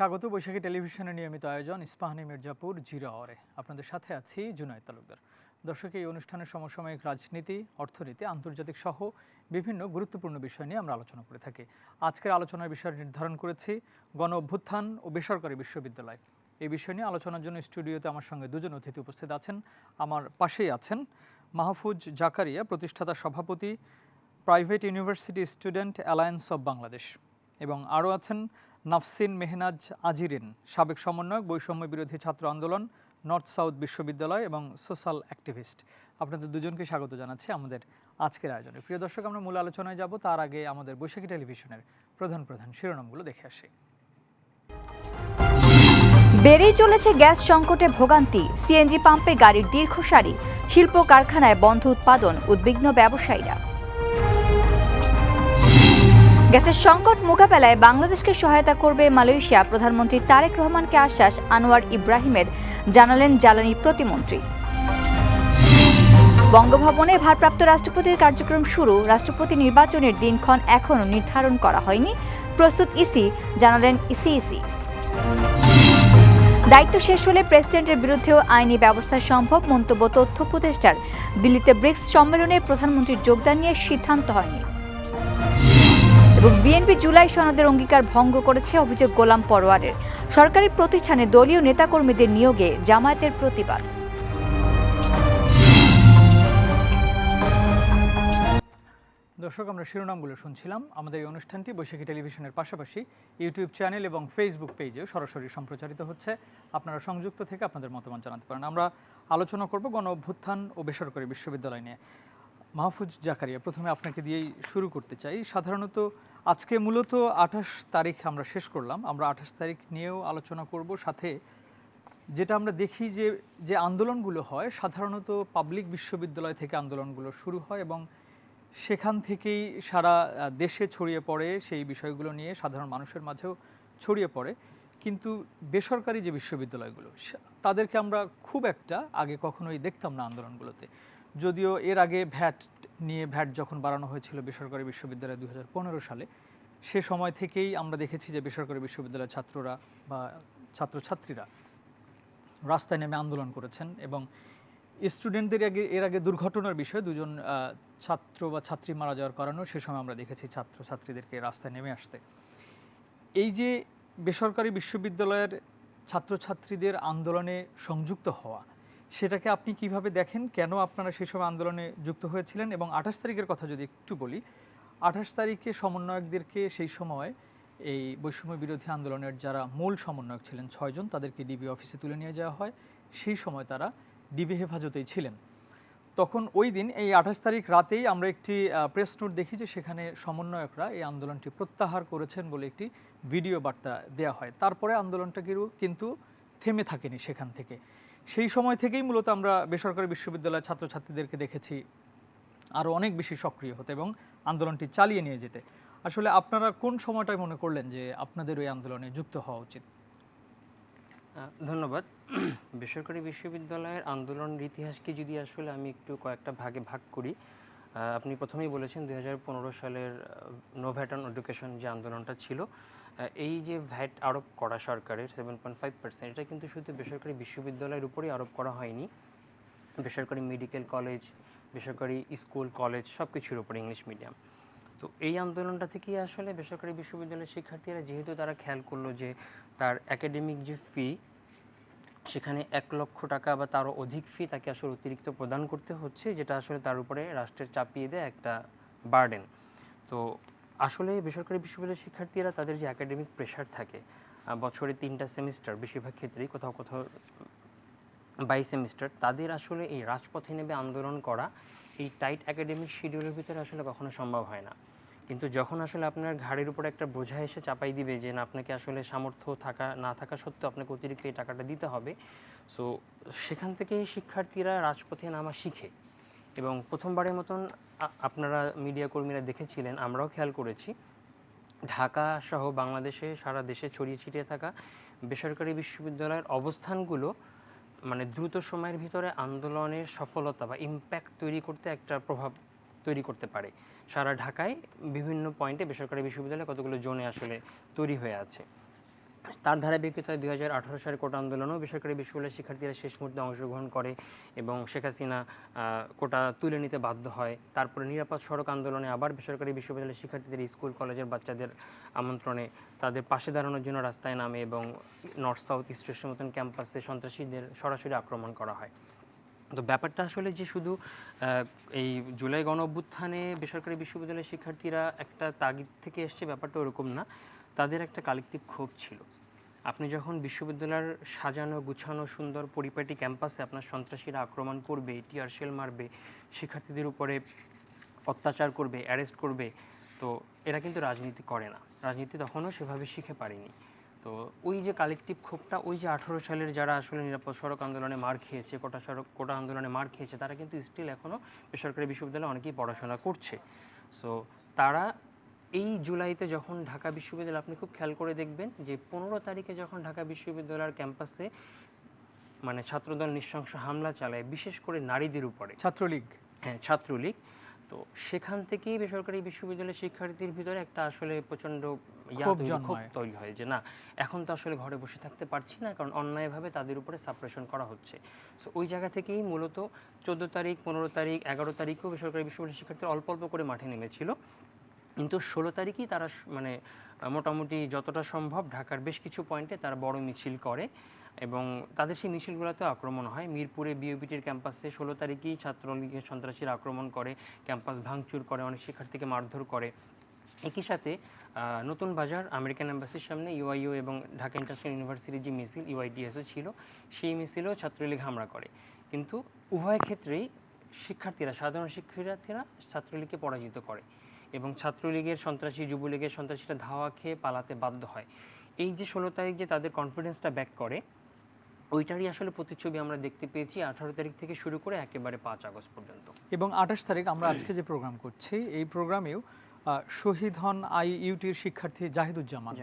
স্বাগত বৈশাখী টেলিভিশনের নিয়মিত আয়োজন ইস্পাহানি মির্জাপুর জিরো আওয়ারে। আপনাদের সাথে আছি জুনায়েদ তালুকদার। দর্শক, এই অনুষ্ঠানের সমসাময়িক রাজনীতি, অর্থনীতি, আন্তর্জাতিক সহ বিভিন্ন গুরুত্বপূর্ণ বিষয় নিয়ে আমরা আলোচনা করে থাকি। আজকের আলোচনার বিষয় নির্ধারণ করেছি গণ অভ্যুত্থান ও বেসরকারি বিশ্ববিদ্যালয়। এই বিষয় নিয়ে আলোচনার জন্য স্টুডিওতে আমার সঙ্গে দুজন অতিথি উপস্থিত আছেন। আমার পাশেই আছেন মাহফুজ জাকারিয়া, প্রতিষ্ঠাতা সভাপতি, private university student alliance of Bangladesh, এবং আরও আছেন নাফসিন মেহনাজ আজিরিন, সাবেক সমন্বয়ক, বৈষম্য বিরোধী ছাত্র আন্দোলন, নর্থ সাউথ বিশ্ববিদ্যালয় এবং সোশ্যাল অ্যাক্টিভিস্ট। আপনাদের দুজনকে স্বাগত জানাচ্ছি আমাদের আজকের আয়োজনে। প্রিয় দর্শক, আমরা মূল আলোচনায় যাব, তার আগে আমাদের বৈশাখী টেলিভিশনের প্রধান প্রধান শিরোনামগুলো দেখে আসি। বেড়েই চলেছে গ্যাস সংকটে ভোগান্তি, সিএনজি পাম্পে গাড়ির দীর্ঘ সারি, শিল্প কারখানায় বন্ধ উৎপাদন, উদ্বিগ্ন ব্যবসায়ীরা। গ্যাসের সংকট মোকাবেলায় বাংলাদেশকে সহায়তা করবে মালয়েশিয়া, প্রধানমন্ত্রী তারেক রহমানকে আশ্বাস আনোয়ার ইব্রাহিমের, জানালেন জ্বালানি প্রতিমন্ত্রী। বঙ্গভবনে ভারপ্রাপ্ত রাষ্ট্রপতির কার্যক্রম শুরু, রাষ্ট্রপতি নির্বাচনের দিনক্ষণ এখনও নির্ধারণ করা হয়নি, প্রস্তুত ইসি, জানালেন ইসি। দায়িত্ব শেষ হলে প্রেসিডেন্টের বিরুদ্ধেও আইনি ব্যবস্থা সম্ভব, মন্তব্য তথ্য উপদেষ্টার। দিল্লিতে ব্রিক্স সম্মেলনে প্রধানমন্ত্রীর যোগদান নিয়ে সিদ্ধান্ত হয়নি। এবং বিএনপি জুলাই সনদের অঙ্গীকার ভঙ্গ করেছে, অভিযোগ গোলাম পরোয়ারের। সরকারি প্রতিষ্ঠানে দলীয় নেতাকর্মীদের নিয়োগে জামায়াতের প্রতিবাদ। দর্শক, আমরা শিরোনামগুলো শুনছিলাম। আমাদের এই অনুষ্ঠানটি বৈশাখী টেলিভিশনের পাশাপাশি ইউটিউব চ্যানেল এবং ফেসবুক পেজেও সরাসরি সম্প্রচারিত হচ্ছে। আপনারা সংযুক্ত থেকে আপনাদের মতামত জানাতে পারেন। আমরা আলোচনা করব গণ অভ্যুত্থান ও বেসরকারি বিশ্ববিদ্যালয় নিয়ে। মাহফুজ জাকারিয়া, প্রথমে আপনাকে দিয়েই শুরু করতে চাই। সাধারণত আজকে মূলত 28 তারিখ আমরা শেষ করলাম, আমরা 28 তারিখ নিয়েও আলোচনা করব। সাথে যেটা আমরা দেখি যে আন্দোলনগুলো হয়, সাধারণত পাবলিক বিশ্ববিদ্যালয় থেকে আন্দোলনগুলো শুরু হয় এবং সেখান থেকেই সারা দেশে ছড়িয়ে পড়ে, সেই বিষয়গুলো নিয়ে সাধারণ মানুষের মাঝেও ছড়িয়ে পড়ে। কিন্তু বেসরকারি যে বিশ্ববিদ্যালয়গুলো, তাদেরকে আমরা খুব একটা আগে কখনোই দেখতাম না আন্দোলনগুলোতে। যদিও এর আগে ভ্যাট যখন বাড়ানো হয়েছিল বেসরকারি বিশ্ববিদ্যালয়ে 2015 সালে, সে সময় থেকেই আমরা দেখেছি যে বেসরকারি বিশ্ববিদ্যালয়ের ছাত্ররা বা ছাত্রছাত্রীরা রাস্তায় নেমে আন্দোলন করেছেন। এবং স্টুডেন্টদের এর আগে দুর্ঘটনার বিষয়ে দুজন ছাত্র বা ছাত্রী মারা যাওয়ার কারণেও সে সময় আমরা দেখেছি ছাত্রছাত্রীদেরকে রাস্তায় নেমে আসতে। এই যে বেসরকারি বিশ্ববিদ্যালয়ের ছাত্রছাত্রীদের আন্দোলনে সংযুক্ত হওয়া, সেটাকে আপনি কিভাবে দেখেন? কেন আপনারা সেই সময় আন্দোলনে যুক্ত হয়েছিলেন? এবং 28 তারিখের কথা যদি একটু বলি, 28 তারিখে সমন্বয়কদেরকে সেই সময় এই বৈষম্য বিরোধী আন্দোলনের যারা মূল সমন্বয়ক ছিলেন 6 জন, তাদেরকে ডিবি অফিসে তুলে নিয়ে যাওয়া হয়। সেই সময় তারা ডিবি হেফাজতেই ছিলেন। তখন ওই দিন এই 28 তারিখ রাতেই আমরা একটি প্রেস নোট দেখি যে সেখানে সমন্বয়করা এই আন্দোলনটি প্রত্যাহার করেছেন বলে একটি ভিডিও বার্তা দেওয়া হয়। তারপরে আন্দোলনটা কিন্তু থেমে থাকেনি সেখান থেকে। সেই সময় থেকেই মূলত আমরা বেসরকারি বিশ্ববিদ্যালয়ের ছাত্রছাত্রীদেরকে দেখেছি আরও অনেক বেশি সক্রিয় হতে এবং আন্দোলনটি চালিয়ে নিয়ে যেতে। আসলে আপনারা কোন সময়টায় মনে করলেন যে আপনাদের ওই আন্দোলনে যুক্ত হওয়া উচিত? ধন্যবাদ। বেসরকারি বিশ্ববিদ্যালয়ের আন্দোলনের ইতিহাসকে যদি আসলে আমি একটু কয়েকটা ভাগে ভাগ করি, আপনি প্রথমেই বলেছেন 2015 সালের নো ভ্যাট অন এডুকেশন যে আন্দোলনটা ছিল, এই যে ভ্যাট আরোপ করা সরকারের 7.5%, এটা কিন্তু শুধু বেসরকারি বিশ্ববিদ্যালয়ের উপরেই আরোপ করা হয়নি, বেসরকারি মেডিকেল কলেজ, বেসরকারি স্কুল কলেজ সব কিছুর উপরে, ইংলিশ মিডিয়াম। তো এই আন্দোলনটা থেকেই আসলে বেসরকারি বিশ্ববিদ্যালয়ের শিক্ষার্থীরা, যেহেতু তারা খেয়াল করলো যে তার একাডেমিক যে ফি, সেখানে 1 লক্ষ টাকা বা তারও অধিক ফি তাকে আসলে অতিরিক্ত প্রদান করতে হচ্ছে, যেটা আসলে তার উপরে রাষ্ট্রের চাপিয়ে দেয় একটা বার্ডেন। তো আসলে বেসরকারি বিশ্ববিদ্যালয়ের শিক্ষার্থীরা তাদের যে একাডেমিক প্রেশার থাকে, বছরে 3টা সেমিস্টার, বেশিরভাগ ক্ষেত্রেই, কোথাও কোথাও 22 সেমিস্টার, তাদের আসলে এই রাজপথে নেমে আন্দোলন করা এই টাইট একাডেমিক শিডিউলের ভিতরে আসলে কখনো সম্ভব হয় না। কিন্তু যখন আসলে আপনার ঘাড়ের উপর একটা বোঝা এসে চাপাই দিবে যে না, আপনাকে আসলে সামর্থ্য থাকা না থাকা সত্ত্বেও আপনাকে অতিরিক্ত এই টাকাটা দিতে হবে, সো সেখান থেকে শিক্ষার্থীরা রাজপথে নামা শিখে। এবং প্রথমবারের মতন আপনারা মিডিয়া কর্মীরা দেখেছিলেন, আমরাও খেয়াল করেছি, ঢাকা সহ বাংলাদেশে সারা দেশে ছড়িয়ে ছিটিয়ে থাকা বেসরকারি বিশ্ববিদ্যালয়ের অবস্থানগুলো মানে দ্রুত সময়ের ভিতরে আন্দোলনের সফলতা বা ইম্প্যাক্ট তৈরি করতে একটা প্রভাব তৈরি করতে পারে। সারা ঢাকায় বিভিন্ন পয়েন্টে বেসরকারি বিশ্ববিদ্যালয়ে কতগুলো জোনে আসলে তৈরি হয়ে আছে। তার ধারাবাহিকতায় 2018 সালের কোটা আন্দোলনেও বেসরকারি বিশ্ববিদ্যালয়ের শিক্ষার্থীরা শেষ মুহূর্তে অংশগ্রহণ করে এবং শেখ হাসিনা কোটা তুলে নিতে বাধ্য হয়। তারপরে নিরাপদ সড়ক আন্দোলনে আবার বেসরকারি বিশ্ববিদ্যালয়ের শিক্ষার্থীদের স্কুল কলেজের বাচ্চাদের আমন্ত্রণে তাদের পাশে দাঁড়ানোর জন্য রাস্তায় নামে এবং নর্থ সাউথ ইস্ট ওয়েস্টের মতন ক্যাম্পাসে সন্ত্রাসীদের সরাসরি আক্রমণ করা হয়। তো ব্যাপারটা আসলে যে শুধু এই জুলাই গণ অভ্যুত্থানে বেসরকারি বিশ্ববিদ্যালয়ের শিক্ষার্থীরা একটা তাগিদ থেকে এসছে, ব্যাপারটা ওরকম না। তাদের একটা কালেকটিভ ক্ষোভ ছিল। আপনি যখন বিশ্ববিদ্যালয়ের সাজানো গুছানো সুন্দর পরিপাটি ক্যাম্পাসে আপনার সন্ত্রাসীরা আক্রমণ করবে, টিয়ার শেল মারবে, শিক্ষার্থীদের উপরে অত্যাচার করবে, অ্যারেস্ট করবে, তো এরা কিন্তু রাজনীতি করে না। রাজনীতি তখনও সেভাবে শিখে পারেনি। তো ওই যে কালেকটিভ ক্ষোভটা, ওই যে 18 সালের যারা আসলে নিরাপদ সড়ক আন্দোলনে মার খেয়েছে, কোটা আন্দোলনে মার খেয়েছে, তারা কিন্তু স্টিল এখনও বেসরকারি বিশ্ববিদ্যালয়ে অনেকেই পড়াশোনা করছে। সো তারা এই জুলাইতে যখন ঢাকা বিশ্ববিদ্যালয়, আপনি খুব খেয়াল করে দেখবেন যে 15 তারিখে যখন ঢাকা বিশ্ববিদ্যালয়ের ক্যাম্পাসে মানে ছাত্রদল নৃশংস হামলা চালায়, বিশেষ করে নারীদের উপরে, ছাত্রলীগ, হ্যাঁ ছাত্রলীগ, তো সেখান থেকেই বেসরকারি বিশ্ববিদ্যালয়ের শিক্ষার্থীর ভিতরে একটা আসলে প্রচণ্ড ক্ষোভ তৈরি হয় যে না, এখন তো আসলে ঘরে বসে থাকতে পারছি না, কারণ অন্যায়ভাবে তাদের উপরে সাপ্রেশন করা হচ্ছে। সো ওই জায়গা থেকেই মূলত 14 তারিখ, 15 তারিখ, 11 তারিখেও বেসরকারি বিশ্ববিদ্যালয়ের শিক্ষার্থীরা অল্প অল্প করে মাঠে নেমেছিল। কিন্তু 16 তারিখই তারা মানে মোটামুটি যতটা সম্ভব ঢাকার বেশ কিছু পয়েন্টে তারা বড় মিছিল করে এবং তাদের সেই মিছিলগুলোতে আক্রমণ হয়। মিরপুরে বিওবিটির ক্যাম্পাসে 16 তারিখেই ছাত্রলীগের সন্ত্রাসীরা আক্রমণ করে, ক্যাম্পাস ভাঙচুর করে, অনেক শিক্ষার্থীকে মারধর করে। একই সাথে নতুন বাজার আমেরিকান এম্বাসির সামনে ইউআইইউ এবং ঢাকা ইন্টারন্যাশনাল ইউনিভার্সিটির যে মিছিল ইউআইটিএসও ছিল, সেই মিছিলেও ছাত্রলীগ হামলা করে। কিন্তু উভয় ক্ষেত্রেই শিক্ষার্থীরা, সাধারণ শিক্ষার্থীরা ছাত্রলীগকে পরাজিত করে এবং ছাত্রলীগের সন্ত্রাসী, যুবলীগের সন্ত্রাসীরা ধাওয়া খেয়ে পালাতে বাধ্য হয়। এই যে 16 তারিখ যে তাদের কনফিডেন্সটা ব্যাক করে, ওইটারই আসলে প্রতিচ্ছবি আমরা দেখতে পেয়েছি 18 তারিখ থেকে শুরু করে একেবারে 5 আগস্ট পর্যন্ত। এবং 28 তারিখ আমরা আজকে যে প্রোগ্রাম করছি, এই প্রোগ্রামেও শহীদ হন আইইউটির শিক্ষার্থী জাহিদুজ্জামান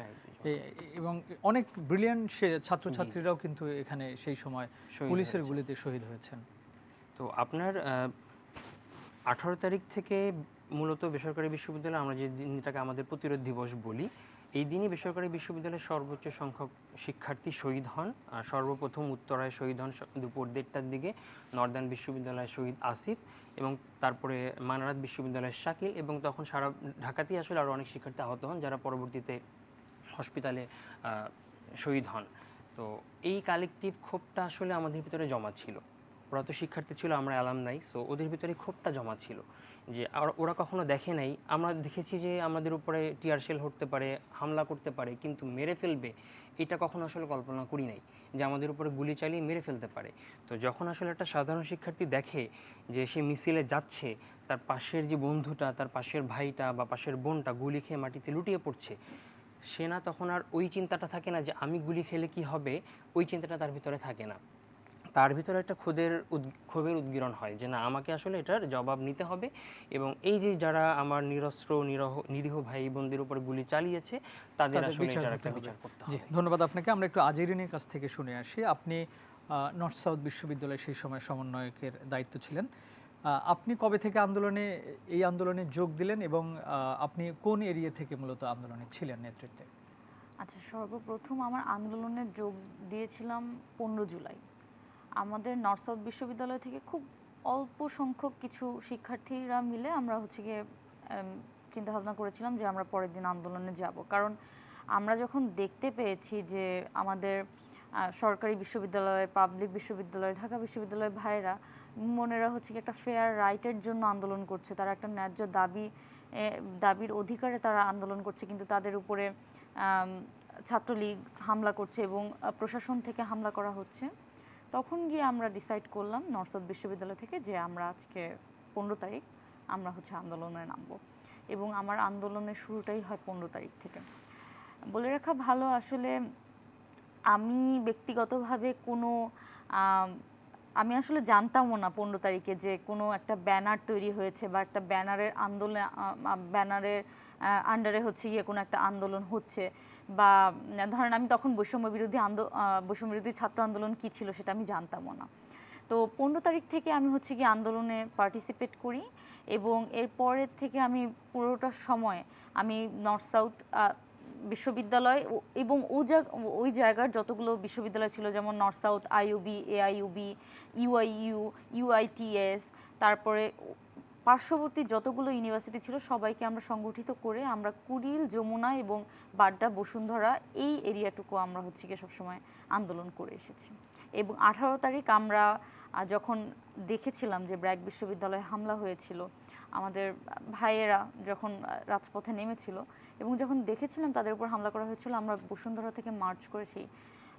এবং অনেক ব্রিলিয়ান্ট ছাত্রছাত্রীরাও কিন্তু এখানে সেই সময় পুলিশের গুলিতে শহীদ হয়েছেন। তো আপনার 18 তারিখ থেকে মূলত বেসরকারি বিশ্ববিদ্যালয়ে আমরা যে দিনটাকে আমাদের প্রতিরোধ দিবস বলি, এই দিনই বেসরকারি বিশ্ববিদ্যালয়ের সর্বোচ্চ সংখ্যক শিক্ষার্থী শহীদ হন। সর্বপ্রথম উত্তরায় শহীদ হন দুপুর 1টার দিকে নর্দার্ন বিশ্ববিদ্যালয়ের শহীদ আসিফ এবং তারপরে মানারাত বিশ্ববিদ্যালয়ের শাকিল, এবং তখন সারা ঢাকাতেই আসলে আরও অনেক শিক্ষার্থী আহত হন যারা পরবর্তীতে হসপিটালে শহীদ হন। তো এই কালেকটিভ ক্ষোভটা আসলে আমাদের ভিতরে জমা ছিল। ওরা তো শিক্ষার্থী ছিল, আমরা অ্যালামনাই, সো ওদের ভিতরে ক্ষোভটা জমা ছিল যে ওরা কখনো দেখে নাই। আমরা দেখেছি যে আমাদের উপরে টিয়ার শেল হতে পারে, হামলা করতে পারে, কিন্তু মেরে ফেলবে এটা কখনো আসলে কল্পনা করি নাই যে আমাদের উপরে গুলি চালিয়ে মেরে ফেলতে পারে। তো যখন আসলে একটা সাধারণ শিক্ষার্থী দেখে যে সে মিছিলে যাচ্ছে, তার পাশের যে বন্ধুটা, তার পাশের ভাইটা বা পাশের বোনটা গুলি খেয়ে মাটিতে লুটিয়ে পড়ছে, সে না তখন আর ওই চিন্তাটা থাকে না যে আমি গুলি খেলে কি হবে, ওই চিন্তাটা তার ভিতরে থাকে না। তার ভিতরে একটা ক্ষোভের উদ্গীরণ হয় যে না, আমাকে আসলে এটার জবাব নিতে হবে এবং এই যে যারা আমার নিরস্ত্র নিরীহ ভাই বোনদের উপর গুলি চালিয়েছে তাদের আসলে এটার একটা বিচার করতে হবে। ধন্যবাদ আপনাকে। আমরা একটু আজেরিনের কাছ থেকে শুনে আসি। আপনি নর্থ সাউথ বিশ্ববিদ্যালয়ে সেই সময় সমন্বয়কের দায়িত্ব ছিলেন। আপনি কবে থেকে এই আন্দোলনে যোগ দিলেন এবং আপনি কোন এরিয়া থেকে মূলত আন্দোলনে ছিলেন নেতৃত্বে? আচ্ছা, সর্বপ্রথম আমার আন্দোলনে যোগ দিয়েছিলাম 15 জুলাই। আমাদের নর্থ সাউথ বিশ্ববিদ্যালয় থেকে খুব অল্প সংখ্যক কিছু শিক্ষার্থীরা মিলে আমরা গিয়ে চিন্তাভাবনা করেছিলাম যে আমরা পরের দিন আন্দোলনে যাব। কারণ আমরা যখন দেখতে পেয়েছি যে আমাদের সরকারি বিশ্ববিদ্যালয়, পাবলিক বিশ্ববিদ্যালয়, ঢাকা বিশ্ববিদ্যালয়ের ভাইরা মনেরা একটা ফেয়ার রাইটের জন্য আন্দোলন করছে, তারা একটা ন্যায্য দাবির অধিকারে তারা আন্দোলন করছে, কিন্তু তাদের উপরে ছাত্রলীগ হামলা করছে এবং প্রশাসন থেকে হামলা করা হচ্ছে, তখন গিয়ে আমরা ডিসাইড করলাম নর্থ সাউথ বিশ্ববিদ্যালয় থেকে যে আমরা আজকে 15 তারিখ আমরা আন্দোলনে নামবো। এবং আমার আন্দোলনের শুরুটাই হয় 15 তারিখ থেকে। বলে রাখা ভালো, আসলে আমি ব্যক্তিগতভাবে আমি আসলে জানতামও না 15 তারিখে যে কোনো একটা ব্যানার তৈরি হয়েছে বা একটা ব্যানারের আন্ডারে কোনো একটা আন্দোলন হচ্ছে, বা ধরেন আমি তখন বৈষম্য বিরোধী ছাত্র আন্দোলন কী ছিল সেটা আমি জানতামও না। তো 15 তারিখ থেকে আমি আন্দোলনে পার্টিসিপেট করি এবং এরপরের থেকে আমি পুরোটা সময় আমি নর্থ সাউথ বিশ্ববিদ্যালয় এবং ওই জায়গার যতগুলো বিশ্ববিদ্যালয় ছিল, যেমন north south, IUB, AIUB, UIU, UITS, তারপরে পার্শ্ববর্তী যতগুলো ইউনিভার্সিটি ছিল সবাইকে আমরা সংগঠিত করে আমরা কুড়িল, যমুনা এবং বাড্ডা, বসুন্ধরা এই এরিয়াটুকু আমরা হচ্ছে গিয়ে সবসময় আন্দোলন করে এসেছি। এবং 18 তারিখ আমরা যখন দেখেছিলাম যে ব্র্যাক বিশ্ববিদ্যালয়ে হামলা হয়েছিল, আমাদের ভাইয়েরা যখন রাজপথে নেমেছিল এবং যখন দেখেছিলাম তাদের উপর হামলা করা হয়েছিল, আমরা বসুন্ধরা থেকে মার্চ করে সেই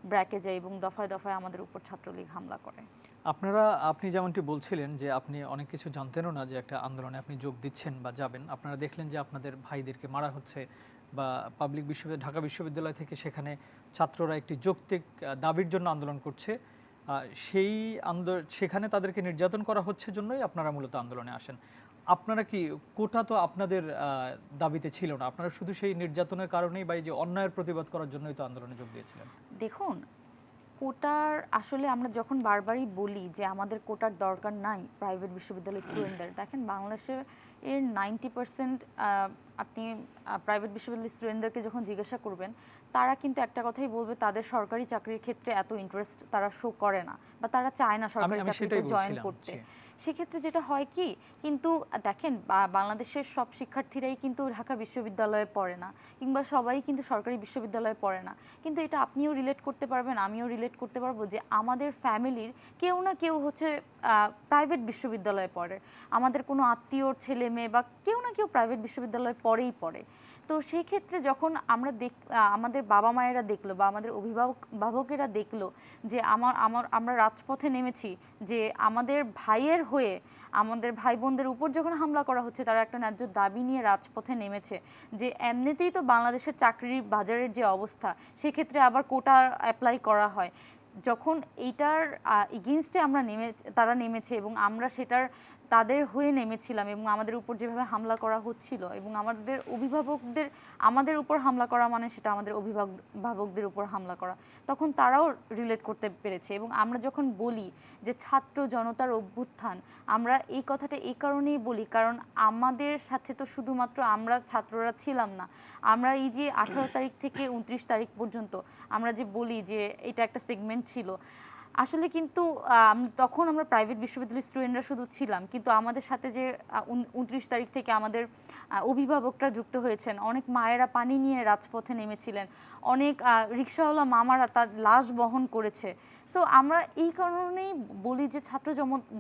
ব্র্যাকে যাই এবং দফায় দফায় আমাদের উপর ছাত্রলীগ হামলা করে। আপনি যেমনটি বলছিলেন যে আপনি অনেক কিছু জানতেনও না যে একটা আন্দোলনে আপনি যোগ দিচ্ছেন বা যাবেন, আপনারা দেখলেন যে আপনাদের ভাইদেরকে মারা হচ্ছে বা ঢাকা বিশ্ববিদ্যালয় থেকে সেখানে ছাত্ররা একটি যৌক্তিক দাবির জন্য আন্দোলন করছে, সেখানে তাদেরকে নির্যাতন করা হচ্ছে জন্যই আপনারা মূলত আন্দোলনে আসেন। আপনারা কি কোটা তো আপনাদের দাবিতে ছিল না, আপনারা শুধু সেই নির্যাতনের কারণেই বা এই যে অন্যায়ের প্রতিবাদ করার জন্যই তো আন্দোলনে যোগ দিয়েছিলেন? দেখুন, কোটার আসলে আমরা যখন বারবারই বলি যে আমাদের কোটার দরকার নাই প্রাইভেট বিশ্ববিদ্যালয়ের স্টুডেন্টদের, দেখেন বাংলাদেশের 90% আপনি প্রাইভেট বিশ্ববিদ্যালয়ের স্টুডেন্টদেরকে যখন জিজ্ঞাসা করবেন, তারা কিন্তু একটা কথাই বলবে, তাদের সরকারি চাকরির ক্ষেত্রে এত ইন্টারেস্ট তারা শো করে না বা তারা চায় না সরকারি চাকরিতে জয়েন করতে। সেক্ষেত্রে যেটা হয় কি, কিন্তু দেখেন বাংলাদেশের সব শিক্ষার্থীরাই কিন্তু ঢাকা বিশ্ববিদ্যালয়ে পড়ে না, কিংবা সবাই কিন্তু সরকারি বিশ্ববিদ্যালয়ে পড়ে না। কিন্তু এটা আপনিও রিলেট করতে পারবেন, আমিও রিলেট করতে পারবো যে আমাদের ফ্যামিলির কেউ না কেউ হচ্ছে প্রাইভেট বিশ্ববিদ্যালয়ে পড়ে, আমাদের কোনো আত্মীয়র ছেলে মেয়ে বা কেউ না কেউ প্রাইভেট বিশ্ববিদ্যালয়ে পড়ে। তো সেই ক্ষেত্রে যখন আমাদের বাবা মায়েরা দেখলো বা আমাদের অভিভাবকেরা দেখলো যে আমরা রাজপথে নেমেছি, যে আমাদের ভাইয়ের হয়ে আমাদের ভাই বোনদের উপর যখন হামলা করা হচ্ছে, তারা একটা ন্যায্য দাবি নিয়ে রাজপথে নেমেছে, যে এমনিতেই তো বাংলাদেশের চাকরির বাজারের যে অবস্থা, সেক্ষেত্রে আবার কোটা অ্যাপ্লাই করা হয়, যখন এইটার এগেইনস্টে তারা নেমেছে এবং আমরা তাদের হয়ে নেমেছিলাম এবং আমাদের উপর যেভাবে হামলা করা হচ্ছিল এবং আমাদের উপর হামলা করা মানে সেটা আমাদের অভিভাবকদের উপর হামলা করা, তখন তারাও রিলেট করতে পেরেছে। এবং আমরা যখন বলি যে ছাত্র জনতার অভ্যুত্থান, আমরা এই কথাটা এই কারণেই বলি কারণ আমাদের সাথে তো শুধুমাত্র আমরা ছাত্ররা ছিলাম না, আমরা এই যে 18 তারিখ থেকে 29 তারিখ পর্যন্ত আমরা যে বলি যে এটা একটা সেগমেন্ট ছিল, আসলে কিন্তু তখন আমরা প্রাইভেট বিশ্ববিদ্যালয়ের স্টুডেন্টরা শুধু ছিলাম, কিন্তু আমাদের সাথে যে 29 তারিখ থেকে আমাদের অভিভাবকরা যুক্ত হয়েছেন, অনেক মায়েরা পানি নিয়ে রাজপথে নেমেছিলেন, অনেক রিক্সাওয়ালা মামারা তার লাশ বহন করেছে। সো আমরা এই কারণেই বলি যে ছাত্র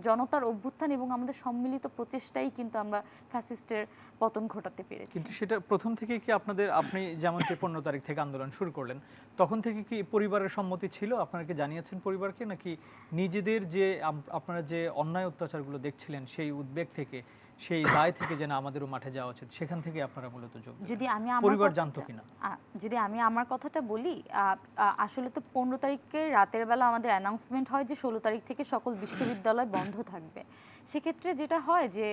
জনতার অভ্যুত্থান এবং আমাদের সম্মিলিত প্রচেষ্টাই কিন্তু আমরা ফ্যাসিস্টের পতন ঘটাতে পেরেছি। কিন্তু সেটা প্রথম থেকে কি আপনি যেমনটি 15 তারিখ থেকে আন্দোলন শুরু করলেন, তখন থেকে কি পরিবারের সম্মতি ছিল? আপনারা কি জানিয়েছেন পরিবারকে, নাকি নিজেদের যে আপনারা যে অন্যায় অত্যাচারগুলো দেখছিলেন সেই উদ্বেগ থেকে, সেই দায় থেকে যেন আমাদেরও মাঠে যাওয়া উচিত, সেখান থেকে আপনারা মূলত যোগ দিলেন? পরিবার জানতো কিনা? যদি আমি আমার কথাটা বলি, আসলে তো 15 তারিখে রাতের বেলা আমাদের অ্যানাউন্সমেন্ট হয় যে 16 তারিখ থেকে সকল বিশ্ববিদ্যালয় বন্ধ থাকবে। সেক্ষেত্রে যেটা হয় যে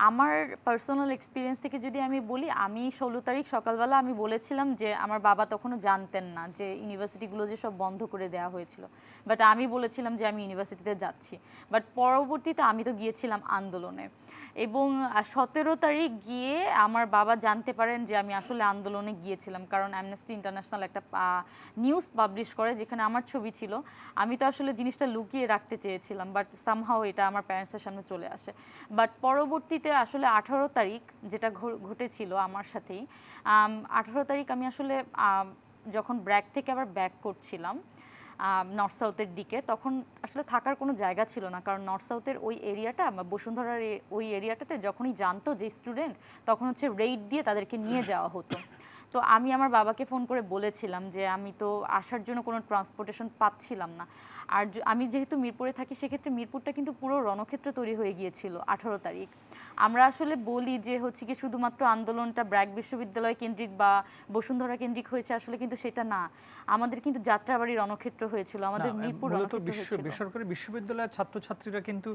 আমার পার্সোনাল এক্সপিরিয়েন্স থেকে যদি আমি বলি, আমি 16 তারিখ সকালবেলা আমি বলেছিলাম যে আমার বাবা তখনও জানতেন না যে ইউনিভার্সিটিগুলো যে সব বন্ধ করে দেওয়া হয়েছিল, বাট আমি বলেছিলাম যে আমি ইউনিভার্সিটিতে যাচ্ছি। বাট পরবর্তীতে আমি তো গিয়েছিলাম আন্দোলনে এবং 17 তারিখ গিয়ে আমার বাবা জানতে পারেন যে আমি আসলে আন্দোলনে গিয়েছিলাম, কারণ অ্যামনেস্টি ইন্টারন্যাশনাল একটা নিউজ পাবলিশ করে যেখানে আমার ছবি ছিল। আমি তো আসলে জিনিসটা লুকিয়ে রাখতে চেয়েছিলাম, বাট সামহাও এটা আমার প্যারেন্টসের সামনে চলে আসে। বাট পরবর্তীতে আসলে 18 তারিখ যেটা ঘটেছিল আমার সাথেই, 18 তারিখ আমি আসলে যখন ব্র্যাক থেকে আবার ব্যাক করছিলাম নর্থ সাউথের দিকে, তখন আসলে থাকার কোনো জায়গা ছিল না, কারণ নর্থ সাউথের ওই এরিয়াটা, বসুন্ধরার ওই এরিয়াটাতে যখনই জানতো যে স্টুডেন্ট, তখন হচ্ছে রেইড দিয়ে তাদেরকে নিয়ে যাওয়া হতো। তো আমি আমার বাবাকে ফোন করে বলেছিলাম যে আমি তো আসার জন্য কোনো ট্রান্সপোর্টেশন পাচ্ছিলাম না, আর আমি যেহেতু মিরপুরে থাকি সেক্ষেত্রে মিরপুরটা কিন্তু পুরো রণক্ষেত্র তৈরি হয়ে গিয়েছিল 18 তারিখ। আমরা আসলে বলি যে হচ্ছে কি শুধুমাত্র আন্দোলনটা ব্র্যাক বিশ্ববিদ্যালয় কেন্দ্রিক বা বসুন্ধরা কেন্দ্রিক হয়েছে, আসলে কিন্তু সেটা না, আমাদের কিন্তু যাত্রাবাড়ি রণক্ষেত্র হয়েছিল, আমাদের মিরপুর রণক্ষেত্র হয়েছিল। বেসরকারি বিশ্ববিদ্যালয়ের ছাত্রছাত্রীরা কিন্তু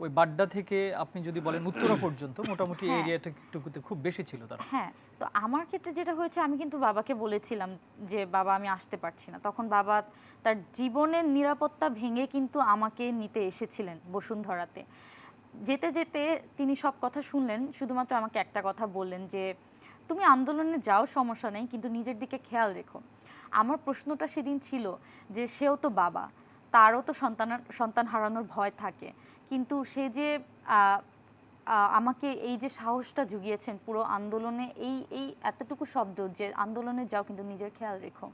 ওই বাড্ডা থেকে আপনি যদি বলেন উত্তরা পর্যন্ত মোটামুটি এরিয়াটাতে খুব বেশি ছিল তারা। হ্যাঁ, তো আমার ক্ষেত্রে যেটা হয়েছে, আমি কিন্তু বাবাকে বলেছিলাম যে বাবা আমি আসতে পারছি না, তখন বাবা তার জীবনের নিরাপত্তা ভেঙে কিন্তু আমাকে নিতে এসেছিলেন বসুন্ধরাতে। যেতে যেতে তিনি সব কথা শুনলেন, শুধুমাত্র আমাকে একটা কথা বললেন যে তুমি আন্দোলনে যাও, সমস্যা নেই, কিন্তু নিজের দিকে খেয়াল রেখো। আমার প্রশ্নটা সেদিন ছিল যে সেও তো বাবা, তারও তো সন্তান হারানোর ভয় থাকে, কিন্তু সে যে আমাকে এই যে সাহসটা জুগিয়েছেন পুরো আন্দোলনে, এই এই এতটুকু শব্দ যে আন্দোলনে যাও কিন্তু নিজের খেয়াল রেখো,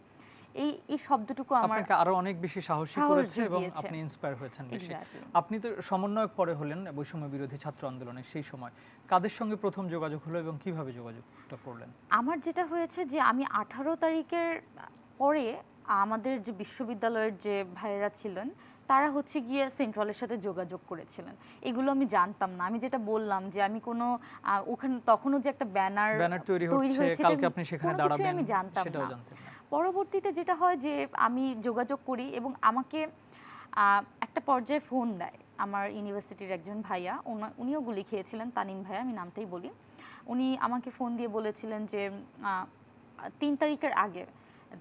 এই শব্দটুকু আমার আপনাকে আরো অনেক বেশি সাহসী সাহস করেছে এবং জুগিয়েছে। আপনি ইন্সপায়ার হয়েছেন বেশি। Exactly. আপনি তো সমন্বয়ক পরে হলেন বৈষম্য বিরোধী ছাত্র আন্দোলনের, সেই সময় কাদের সঙ্গে প্রথম যোগাযোগ হলো এবং কিভাবে যোগাযোগটা করলেন? আমার যেটা হয়েছে যে আমি 18 তারিখের পরে আমাদের যে বিশ্ববিদ্যালয়ের যে ভাইয়েরা ছিলেন তারা হচ্ছে গিয়ে সেন্ট্রালের সাথে যোগাযোগ করেছিলেন। এগুলো আমি জানতাম না। আমি যেটা বললাম যে আমি কোনো ওখানে তখনও যে একটা ব্যানার তৈরি হচ্ছে, হয়েছে কালকে আপনি সেখানে কোনো কিছুই দাঁড়াবেন, আমি জানতাম সেটাও না। জানতেন না। পরবর্তীতে যেটা হয় যে আমি যোগাযোগ করি এবং আমাকে একটা পর্যায়ে ফোন দেয় আমার ইউনিভার্সিটির একজন ভাইয়া, উনিও গুলি খেয়েছিলেন, তানিম ভাইয়া, আমি নামটাই বলি। উনি আমাকে ফোন দিয়ে বলেছিলেন যে 3 তারিখের আগে,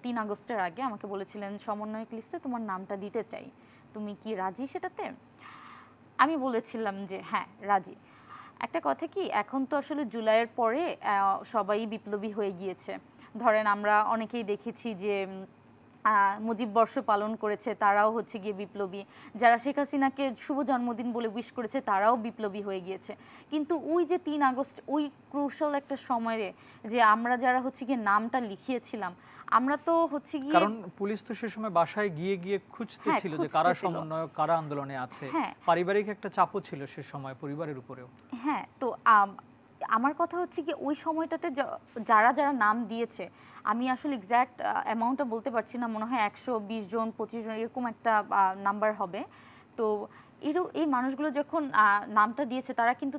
3 আগস্টের আগে আমাকে বলেছিলেন সমন্বয়ক লিস্টে তোমার নামটা দিতে চাই, তুমি কি রাজি সেটাতে? আমি বলেছিলাম যে হ্যাঁ রাজি। একটা কথা কি, এখন তো আসলে জুলাইয়ের পরে সবাই বিপ্লবী হয়ে গিয়েছে। ধরেন আমরা অনেকেই দেখেছি যে মুজিব বর্ষ পালন করেছে, তারাও হচ্ছে গিয়ে বিপ্লবী। যারা শেখ হাসিনাকে শুভ জন্মদিন বলে উইশ করেছে তারাও বিপ্লবী হয়ে গিয়েছে। কিন্তু ওই যে 3 আগস্ট, ওই ক্রুশাল একটা সময়ে যে আমরা যারা হচ্ছে গিয়ে নামটা লিখিয়েছিলাম, আমরা তো হচ্ছে গিয়ে, কারণ পুলিশ তো সে সময় বাসায় গিয়ে গিয়ে খুঁজতে হ্যাঁ, ছিল যে কারা খুঁজতেছিল। সমন্বয়ক, কারা আন্দোলনে আছে। হ্যাঁ। পারিবারিক একটা চাপও ছিল সে সময় পরিবারের উপরেও। হ্যাঁ, তো আমার কথা হচ্ছে কি ওই সময়টাতে যারা যারা নাম দিয়েছে, আমি আসলে এক্স্যাক্ট অ্যামাউন্টটা বলতে পারছি না, মনে হয় 120 জন 25 জন এরকম একটা নাম্বার হবে। তো এই মানুষগুলো যখন নামটা দিয়েছে, তারা কিন্তু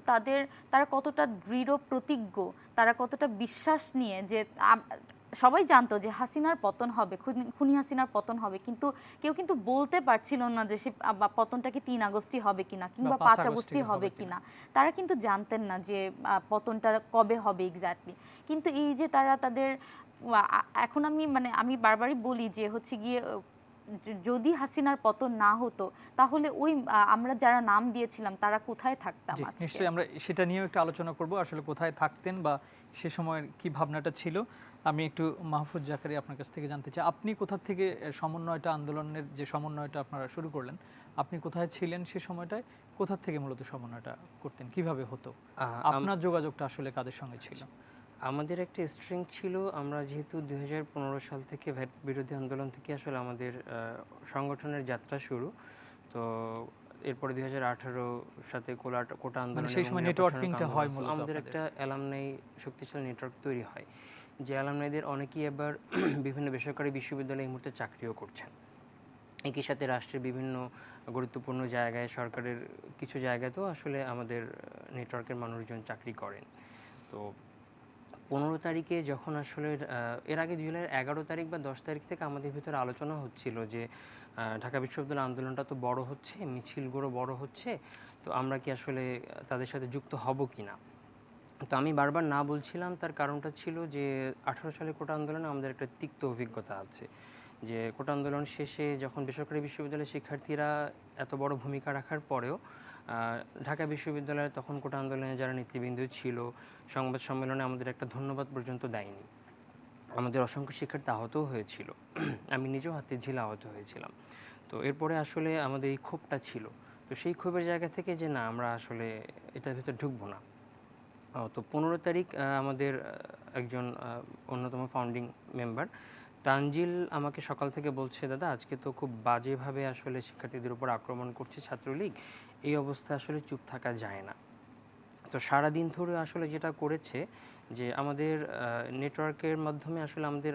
তারা কতটা দৃঢ় প্রতিজ্ঞ, তারা কতটা বিশ্বাস নিয়ে যে সবাই জানতো যে হাসিনার পতন হবে, খুনি হাসিনার পতন হবে, কিন্তু কেউ কিন্তু বলতে পারছিল না যে সে পতনটা কি 3 আগস্টই হবে কিনা কিংবা 5 আগস্টই হবে কিনা। তারা কিন্তু জানতেন না যে পতনটা কবে হবে এক্স্যাক্টলি। কিন্তু এই যে তারা তাদের এখন আমি বারবারই বলি যে হচ্ছে গিয়ে যদি হাসিনার পতন না হতো তাহলে ওই আমরা যারা নাম দিয়েছিলাম তারা কোথায় থাকতাম আজকে? নিশ্চয়ই আমরা সেটা নিয়েও একটু আলোচনা করব, আসলে কোথায় থাকতেন বা সে সময়ের কি ভাবনাটা ছিল। আমি একটু মাহফুজ জাকারি আপনার কাছ থেকে জানতে চাই, আপনি কোথা থেকে সমন্বয়টা, আন্দোলনের যে সমন্বয়টা আপনারা শুরু করলেন, আপনি কোথায় ছিলেন সে সময়টায়? কোথা থেকে মূলত সমন্বয়টা করতেন, কিভাবে হতো? আপনার যোগাযোগটা আসলে কাদের সঙ্গে ছিল? আমাদের একটা স্ট্রিং ছিল, আমরা যেহেতু 2015 সাল থেকে ভ্যাট বিরোধী আন্দোলন থেকে আসলে আমাদের সংগঠনের যাত্রা শুরু, তো এরপরে 2018 সাথে কোটা আন্দোলন, সেই সময় নেটওয়ার্কিংটা হয় মূলত আমাদের একটা অ্যালামনাই শক্তিশালী নেটওয়ার্ক তৈরি হয়, যে অ্যালামনাইদের অনেকেই এবার বিভিন্ন বেসরকারি বিশ্ববিদ্যালয়ে এই মুহূর্তে চাকরিও করছেন। একই সাথে রাষ্ট্রের বিভিন্ন গুরুত্বপূর্ণ জায়গায়, সরকারের কিছু জায়গাতেও আসলে আমাদের নেটওয়ার্কের মানুষজন চাকরি করেন। তো 15 তারিখে যখন আসলে এর আগে জুলাইয়ের 11 তারিখ বা 10 তারিখ থেকে আমাদের ভিতরে আলোচনা হচ্ছিল যে ঢাকা বিশ্ববিদ্যালয় আন্দোলনটা তো বড় হচ্ছে, মিছিলগুলো বড় হচ্ছে, তো আমরা কি আসলে তাদের সাথে যুক্ত হব কি না। তো আমি বারবার না বলছিলাম, তার কারণটা ছিল যে 18 সালে কোটা আন্দোলনে আমাদের একটা তিক্ত অভিজ্ঞতা আছে, যে কোটা আন্দোলন শেষে যখন বেসরকারি বিশ্ববিদ্যালয়ের শিক্ষার্থীরা এত বড় ভূমিকা রাখার পরেও ঢাকা বিশ্ববিদ্যালয়ে তখন কোটা আন্দোলনে যারা নেতৃবৃন্দ ছিল, সংবাদ সম্মেলনে আমাদের একটা ধন্যবাদ পর্যন্ত দেয়নি। আমাদের অসংখ্য শিক্ষার্থী আহতও হয়েছিল, আমি নিজেও হাতে ঝিলে আহত হয়েছিলাম। তো এরপরে আসলে আমাদের এই ক্ষোভটা ছিল, তো সেই ক্ষোভের জায়গা থেকে যে না, আমরা আসলে এটার ভিতরে ঢুকবো না। তো 15 তারিখ আমাদের একজন অন্যতম ফাউন্ডিং মেম্বার তানজিল আমাকে সকাল থেকে বলছে, দাদা আজকে তো খুব বাজেভাবে আসলে শিক্ষার্থীদের উপর আক্রমণ করছে ছাত্রলীগ, এই অবস্থায় আসলে চুপ থাকা যায় না। তো সারাদিন ধরে আসলে যেটা করেছে যে আমাদের নেটওয়ার্কের মাধ্যমে আসলে আমাদের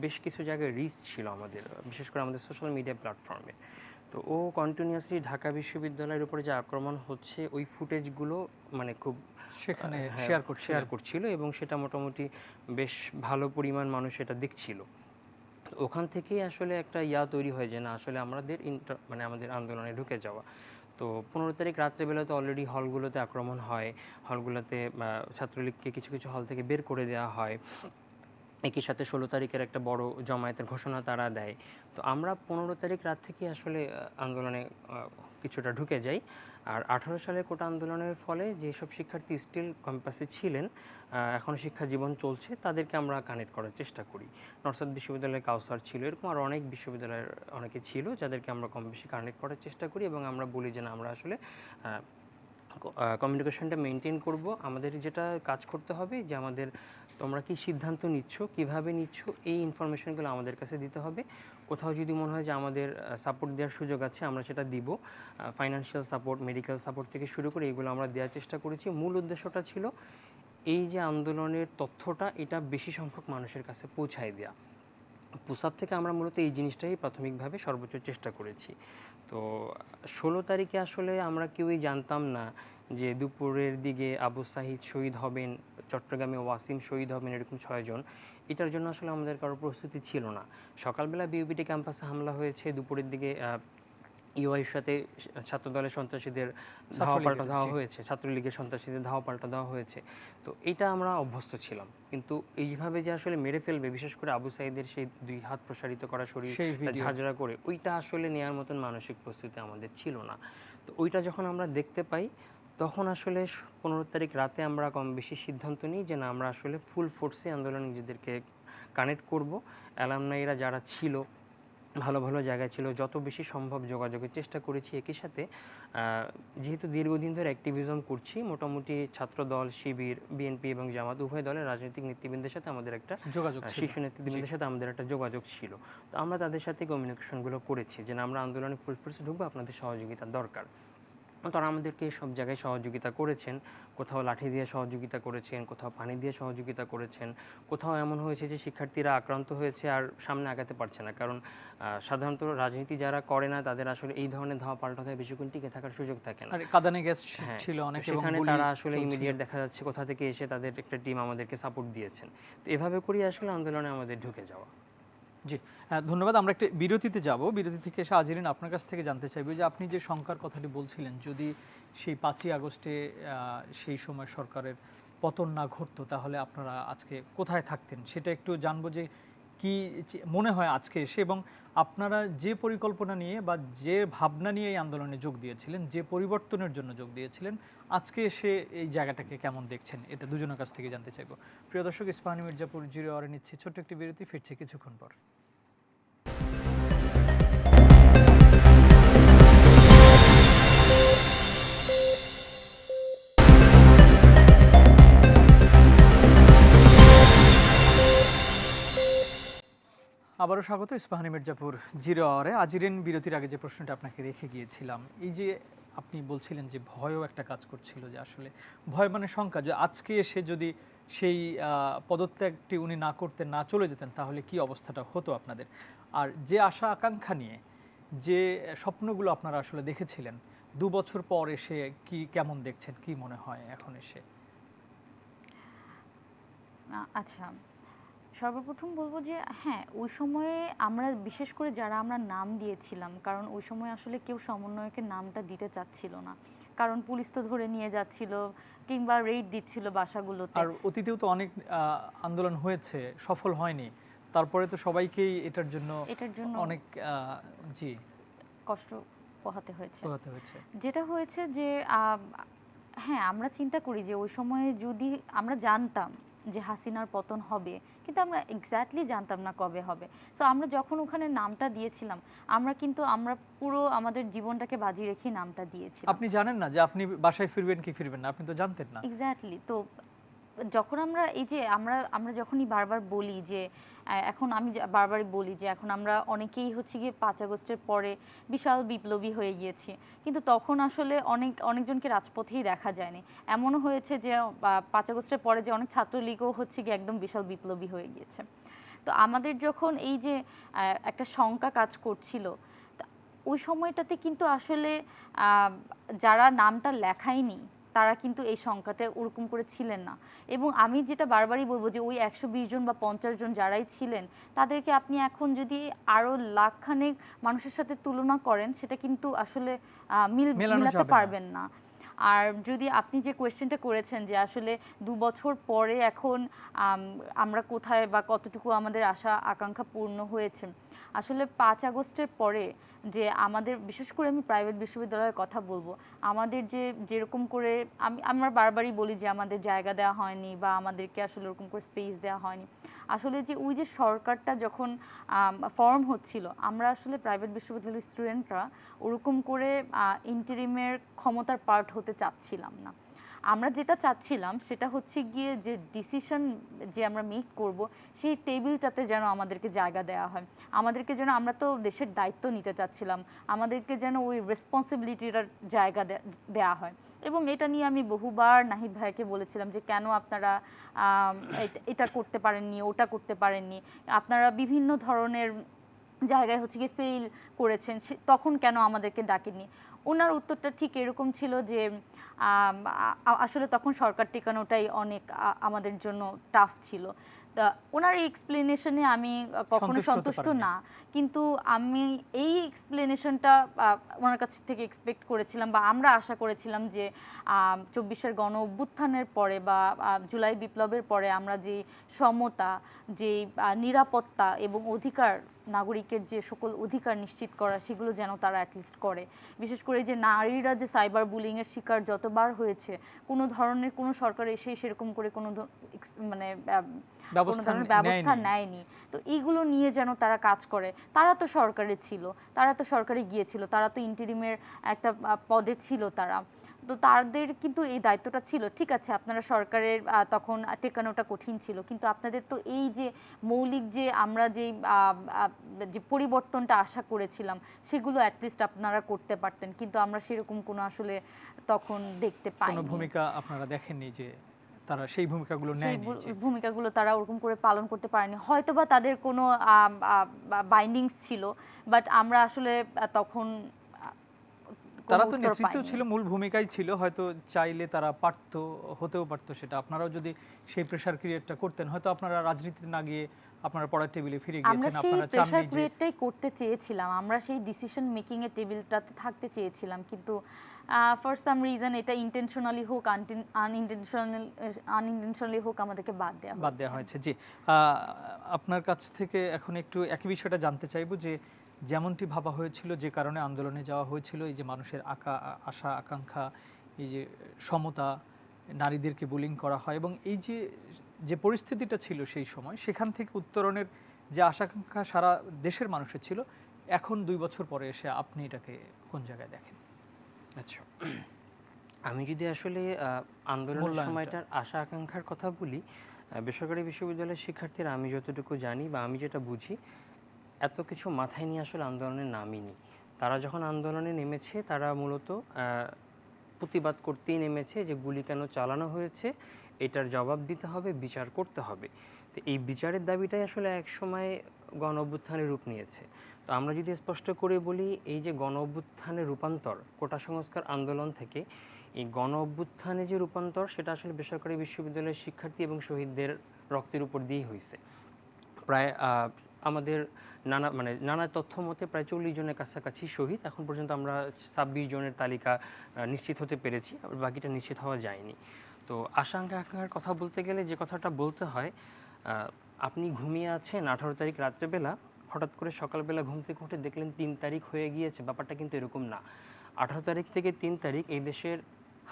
বেশ কিছু জায়গায় রিচ ছিল আমাদের, বিশেষ করে আমাদের সোশ্যাল মিডিয়া প্ল্যাটফর্মে। তো ও কন্টিনিউয়াসলি ঢাকা বিশ্ববিদ্যালয়ের উপরে যে আক্রমণ হচ্ছে ওই ফুটেজগুলো মানে খুব সেখানে শেয়ার করছিল এবং সেটা মোটামুটি বেশ ভালো পরিমাণ মানুষ এটা দেখছিল। ওখান থেকেই আসলে একটা তৈরি হয় যে না, আসলে আমাদের আমাদের আন্দোলনে ঢুকে যাওয়া। তো 15 তারিখ রাত্রেবেলা তো অলরেডি হলগুলোতে আক্রমণ হয়, হলগুলোতে ছাত্রলীগকে কিছু কিছু হল থেকে বের করে দেওয়া হয়। একই সাথে 16 তারিখের একটা বড় জমায়েতের ঘোষণা তারা দেয়। তো আমরা 15 তারিখ রাত থেকে আসলে আন্দোলনে কিছুটা ঢুকে যাই। আর 18 সালের কোটা আন্দোলনের ফলে যেসব শিক্ষার্থী স্টিল ক্যাম্পাসে ছিলেন, এখনও শিক্ষা জীবন চলছে, তাদেরকে আমরা কানেক্ট করার চেষ্টা করি। নর্থ সাউথ বিশ্ববিদ্যালয়ের কাউসার ছিল, এরকম আর অনেক বিশ্ববিদ্যালয়ের অনেকে ছিল যাদেরকে আমরা কম বেশি কানেক্ট করার চেষ্টা করি, এবং আমরা বলি যে না, আমরা আসলে কমিউনিকেশনটা মেনটেন করব। আমাদের যেটা কাজ করতে হবে যে আমাদের তোমরা কি সিদ্ধান্ত নিচ্ছ, কিভাবে নিচ্ছ, এই ইনফরমেশনগুলো আমাদের কাছে দিতে হবে। কোথাও যদি মনে হয় যে আমাদের সাপোর্ট দেওয়ার সুযোগ আছে, আমরা সেটা দিব। ফাইন্যান্সিয়াল সাপোর্ট, মেডিকেল সাপোর্ট থেকে শুরু করে এগুলো আমরা দেওয়ার চেষ্টা করেছি। মূল উদ্দেশ্যটা ছিল এই যে আন্দোলনের তথ্যটা, এটা বেশি সংখ্যক মানুষের কাছে পৌঁছায় দেওয়া। পুসাব থেকে আমরা মূলত এই জিনিসটাই প্রাথমিকভাবে সর্বোচ্চ চেষ্টা করেছি। তো 16 তারিখে আসলে আমরা কেউই জানতাম না যে দুপুরের দিকে আবু সাহিদ শহীদ হবেন, চট্টগ্রামে ওয়াসিম শহীদ হবেন, এরকম 6 জন। এটার জন্য আসলে আমাদের কারো প্রস্তুতি ছিল না। সকালবেলা বিউবিটি ক্যাম্পাসে হামলা হয়েছে, দুপুরের দিকে ইউআইয়ের সাথে ছাত্রদলের সন্ত্রাসীদের ধাওয়া পাল্টা দেওয়া হয়েছে, ছাত্রলীগের সন্ত্রাসীদের ধাওয়া পাল্টা দেওয়া হয়েছে। তো এটা আমরা অভ্যস্ত ছিলাম, কিন্তু এইভাবে যে আসলে মেরে ফেলবে, বিশেষ করে আবু সাইদের সেই 2 হাত প্রসারিত করা শরীর ঝাঁঝরা করে, ওইটা আসলে নেওয়ার মতন মানসিক প্রস্তুতি আমাদের ছিল না। তো ওইটা যখন আমরা দেখতে পাই, তখন আসলে 15 তারিখ রাতে আমরা কম বেশি সিদ্ধান্ত নিই যে না, আমরা আসলে ফুল ফোর্সে আন্দোলনে নিজেদেরকে কানেক্ট করব। অ্যালামনাইরা যারা ছিল, ভালো ভালো জায়গায় ছিল, যত বেশি সম্ভব যোগাযোগের চেষ্টা করেছি। একই সাথে যেহেতু দীর্ঘদিন ধরে অ্যাক্টিভিজম করছি, মোটামুটি ছাত্র দল, শিবির, বিএনপি এবং জামাত উভয় দলের রাজনৈতিক নেতৃবৃন্দের সাথে আমাদের একটা যোগাযোগ, শীর্ষ নেতৃবৃন্দের সাথে আমাদের একটা যোগাযোগ ছিল। তো আমরা তাদের সাথে কমিউনিকেশনগুলো করেছি যে আমরা আন্দোলনে ফুল ফোর্সে ঢুকবো, আপনাদের সহযোগিতা দরকার। তারা আমাদেরকে সব জায়গায় সহযোগিতা করেছেন। কোথাও লাঠি দিয়ে সহযোগিতা করেছেন, কোথাও পানি দিয়ে সহযোগিতা করেছেন, কোথাও এমন হয়েছে যে শিক্ষার্থীরা আক্রান্ত হয়েছে আর সামনে আগাতে পারছে না। কারণ সাধারণত রাজনীতি যারা করে না, তাদের আসলে এই ধরনের ধাওয়া পাল্টাতে বেশিক্ষণ টিকে থাকার সুযোগ থাকে না। কাঁদানে গ্যাস ছিল অনেক, সেখানে তারা আসলে ইমিডিয়েট দেখা যাচ্ছে কোথা থেকে এসে তাদের একটা টিম আমাদেরকে সাপোর্ট দিয়েছেন। তো এভাবে করেই আসলে আন্দোলনে আমাদের ঢুকে যাওয়া। জি, ধন্যবাদ। আমরা একটা বিরতিতে যাব। বিরতি থেকে এসে আজরিন আপনার কাছ থেকে জানতে চাইব যে আপনি যে শঙ্কার কথাটি বলছিলেন, যদি সেই 5ই আগস্টে সেই সময় সরকারের পতন না ঘটতো, তাহলে আপনারা আজকে কোথায় থাকতেন, সেটা একটু জানবো। যে কি মনে হয় আজকে এসে, এবং আপনারা যে পরিকল্পনা নিয়ে বা যে ভাবনা নিয়ে এই আন্দোলনে যোগ দিয়েছিলেন, যে পরিবর্তনের জন্য যোগ দিয়েছিলেন, আজকে এসে এই জায়গাটাকে কেমন দেখছেন, এটা দুজনের কাছ থেকে জানতে চাইব। প্রিয় দর্শক, ইস্পাহানি মির্জাপুর জিরো আওয়ারে নিচ্ছি ছোট্ট একটি বিরতি, ফিরছে কিছুক্ষণ পর। আবারও স্বাগত ইস্পাহানি মির্জাপুর জিরো আওয়ারে। আজরিন, বিরতির আগে যে প্রশ্নটা আপনাকে রেখে গিয়েছিলাম, এই যে আপনি বলছিলেন যে ভয়ও একটা কাজ করছিল, যে আসলে ভয় মানে শঙ্কা, যে আজকে এসে যদি সেই পদত্যাগটি উনি না করতেন, না চলে যেতেন, তাহলে কি অবস্থাটা হতো আপনাদের। আর যে আশা আকাঙ্ক্ষা নিয়ে যে স্বপ্নগুলো আপনারা আসলে দেখেছিলেন, 2 বছর পর এসে কি কেমন দেখছেন, কি মনে হয় এখন এসে? আচ্ছা, সর্বপ্রথম বলবো যে হ্যাঁ, ওই সময়ে আমরা বিশেষ করে যারা আমরা নাম দিয়েছিলাম, কারণ ওই সময় আসলে কেউ সমন্বয়কের নামটা দিতে চাচ্ছিল না, কারণ পুলিশ তো ধরে নিয়ে যাচ্ছিল কিংবা রেইড দিচ্ছিল বাসাগুলোতে। আর অতীতেও তো অনেক আন্দোলন হয়েছে, সফল হয়নি, তারপরে তো সবাইকেই এটার জন্য অনেক জি কষ্ট পোহাতে হয়েছে। যেটা হয়েছে যে হ্যাঁ, আমরা চিন্তা করি যে ওই সময়ে যদি আমরা জানতাম যে হাসিনার পতন হবে, কিন্তু আমরা এক্স্যাক্টলি জানতাম না কবে হবে। সো আমরা যখন ওখানে নামটা দিয়েছিলাম, আমরা পুরো আমাদের জীবনটাকে বাজি রেখে নামটা দিয়েছিলাম। আপনি জানেন না যে আপনি বাসায় ফিরবেন কি ফিরবেন না, আপনি তো জানতেন না। এক্স্যাক্টলি। তো যখন আমরা এই যে আমরা যখনই বারবার বলি যে এখন আমি বারবারই বলি যে এখন আমরা অনেকেই হচ্ছে গিয়ে 5 আগস্টের পরে বিশাল বিপ্লবী হয়ে গিয়েছি, কিন্তু তখন আসলে অনেকজনকে রাজপথেই দেখা যায়নি। এমনও হয়েছে যে 5 আগস্টের পরে যে অনেক ছাত্রলীগও হচ্ছে গিয়ে একদম বিশাল বিপ্লবী হয়ে গিয়েছে। তো আমাদের যখন এই যে একটা শঙ্কা কাজ করছিল, ওই সময়টাতে কিন্তু আসলে যারা নামটা লেখায়নি তারা কিন্তু এই সংখ্যাতে ওরকম করে ছিলেন না। এবং আমি যেটা বারবারই বলবো যে ওই 120 জন বা 50 জন যারাই ছিলেন, তাদেরকে আপনি এখন যদি আরও লাখখানেক মানুষের সাথে তুলনা করেন, সেটা কিন্তু আসলে মিলাতে পারবেন না। আর যদি আপনি যে কোয়েশ্চেনটা করেছেন যে আসলে 2 বছর পরে এখন আমরা কোথায় বা কতটুকু আমাদের আশা আকাঙ্ক্ষা পূর্ণ হয়েছে, আসলে 5 আগস্টের পরে যে আমাদের, বিশেষ করে আমি প্রাইভেট বিশ্ববিদ্যালয়ের কথা বলবো, আমাদের যেরকম করে আমরা বারবারই বলি যে আমাদের জায়গা দেওয়া হয়নি বা আমাদেরকে আসলে ওরকম করে স্পেস দেওয়া হয়নি। আসলে যে ওই যে সরকারটা যখন ফর্ম হচ্ছিল, আমরা আসলে প্রাইভেট বিশ্ববিদ্যালয়ের স্টুডেন্টরা ওরকম করে ইন্টারিমের ক্ষমতার পার্ট হতে চাচ্ছিলাম না। আমরা যেটা চাচ্ছিলাম সেটা হচ্ছে গিয়ে যে ডিসিশন যে আমরা মেক করব সেই টেবিলটাতে যেন আমাদেরকে জায়গা দেওয়া হয়, আমাদেরকে যেন, আমরা তো দেশের দায়িত্ব নিতে চাচ্ছিলাম, আমাদেরকে যেন ওই রেসপন্সিবিলিটিটার জায়গা দেওয়া হয়। এবং এটা নিয়ে আমি বহুবার নাহিদ ভাইকে বলেছিলাম যে কেন আপনারা এটা করতে পারেননি, ওটা করতে পারেননি, আপনারা বিভিন্ন ধরনের জায়গায় হচ্ছে গিয়ে ফেল করেছেন, তখন কেন আমাদেরকে ডাকেননি। ওনার উত্তরটা ঠিক এরকম ছিল যে আসলে তখন সরকার টিকানোটাই অনেক আমাদের জন্য টাফ ছিল। তা ওনার এই এক্সপ্লেনেশনে আমি কখনো সন্তুষ্ট না, কিন্তু আমি এই এক্সপ্লেনেশনটা ওনার কাছ থেকে এক্সপেক্ট করেছিলাম বা আমরা আশা করেছিলাম যে 24-এর গণ অভ্যুত্থানের পরে বা জুলাই বিপ্লবের পরে আমরা যে সমতা, যে নিরাপত্তা এবং অধিকার, নাগরিকের যে সকল অধিকার নিশ্চিত করা, সেগুলো যেন তারা অ্যাটলিস্ট করে। বিশেষ করে যে নারীরা যে সাইবার বুলিংয়ের শিকার যতবার হয়েছে, কোনো ধরনের কোনো সরকার এসে সেরকম করে কোনো মানে কোনো ধরনের ব্যবস্থা নেয়নি। তো এইগুলো নিয়ে যেন তারা কাজ করে। তারা তো সরকারে ছিল, তারা তো সরকারে গিয়েছিল, তারা তো ইন্টারিমের একটা পদে ছিল তারা, তো তাদের কিন্তু এই দায়িত্বটা ছিল। ঠিক আছে, আপনারা সরকারের তখন টেকানোটা কঠিন ছিল, কিন্তু আপনাদের তো এই যে মৌলিক যে আমরা যে পরিবর্তনটা আশা করেছিলাম সেগুলো অ্যাটলিস্ট আপনারা করতে পারতেন, কিন্তু আমরা সেরকম কোনো আসলে তখন দেখতে পাইনি। কোনো ভূমিকা আপনারা দেখেননি যে তারা সেই ভূমিকাগুলো নেয়নি, ভূমিকাগুলো তারা ওরকম করে পালন করতে পারেনি। হয়তোবা তাদের কোনো বাইন্ডিংস ছিল, বাট আমরা আসলে তখন, তারা তো নেতৃত্ব ছিল, মূল ভূমিকাই ছিল, হয়তো চাইলে তারা হতেও পারতো সেটা। আপনারাও যদি সেই প্রেসার ক্রিয়েটটা করতেন, হয়তো আপনারা রাজনীতিতে না গিয়ে আপনারা পড়ার টেবিলে ফিরে গিয়েছেন। আপনারা চাননি যে প্রেসার ক্রিয়েটটাই করতে চেয়েছিলাম, আমরা সেই ডিসিশন মেকিং এর টেবিলটাতে থাকতে চেয়েছিলাম, কিন্তু ফর সাম রিজন এটা ইন্টেনশনালি হোক আনইনটেনশনালি হোক আমাদেরকে বাদ দেওয়া হয়েছে। জি, আপনার কাছ থেকে এখন একটু একই বিষয়টা জানতে চাইবো যে যেমনটি ভাবা হয়েছিল, যে কারণে আন্দোলনে যাওয়া হয়েছিল, এই যে মানুষের আশা আকাঙ্ক্ষা, এই যে সমতা, নারীদেরকে বুলিং করা হয়, এবং এই যে পরিস্থিতিটা ছিল সেই সময়, সেখান থেকে উত্তরণের যে আশা আকাঙ্ক্ষা সারা দেশের মানুষের ছিল, এখন 2 বছর পরে এসে আপনি এটাকে কোন জায়গায় দেখেন? আচ্ছা, আমি যদি আসলে আন্দোলনের সময়টার আশা আকাঙ্ক্ষার কথা বলি, বেসরকারি বিশ্ববিদ্যালয়ের শিক্ষার্থীরা, আমি যতটুকু জানি বা আমি যেটা বুঝি, এত কিছু মাথায় নিয়ে আসলে আন্দোলনে নামিনি। তারা যখন আন্দোলনে নেমেছে, তারা মূলত প্রতিবাদ করতেই নেমেছে যে গুলি কেন চালানো হয়েছে, এটার জবাব দিতে হবে, বিচার করতে হবে। তো এই বিচারের দাবিটাই আসলে এক সময় গণ অভ্যুত্থানের রূপ নিয়েছে। তো আমরা যদি স্পষ্ট করে বলি, এই যে গণ অভ্যুত্থানের রূপান্তর কোটা সংস্কার আন্দোলন থেকে এই গণ অভ্যুত্থানে যে রূপান্তর, সেটা আসলে বেসরকারি বিশ্ববিদ্যালয়ের শিক্ষার্থী এবং শহীদদের রক্তের উপর দিয়েই হয়েছে। প্রায় আমাদের নানা তথ্য মতে প্রায় 40 জনের কাছাকাছি শহীদ। এখন পর্যন্ত আমরা 26 জনের তালিকা নিশ্চিত হতে পেরেছি, বাকিটা নিশ্চিত হওয়া যায়নি। তো আশঙ্কার কথা বলতে গেলে যে কথাটা বলতে হয়, আপনি ঘুমিয়ে আছেন 18 তারিখ রাত্রেবেলা, হঠাৎ করে সকালবেলা ঘুম থেকে উঠে দেখলেন 3 তারিখ হয়ে গিয়েছে। ব্যাপারটা কিন্তু এরকম না। 18 তারিখ থেকে 3 তারিখ এই দেশের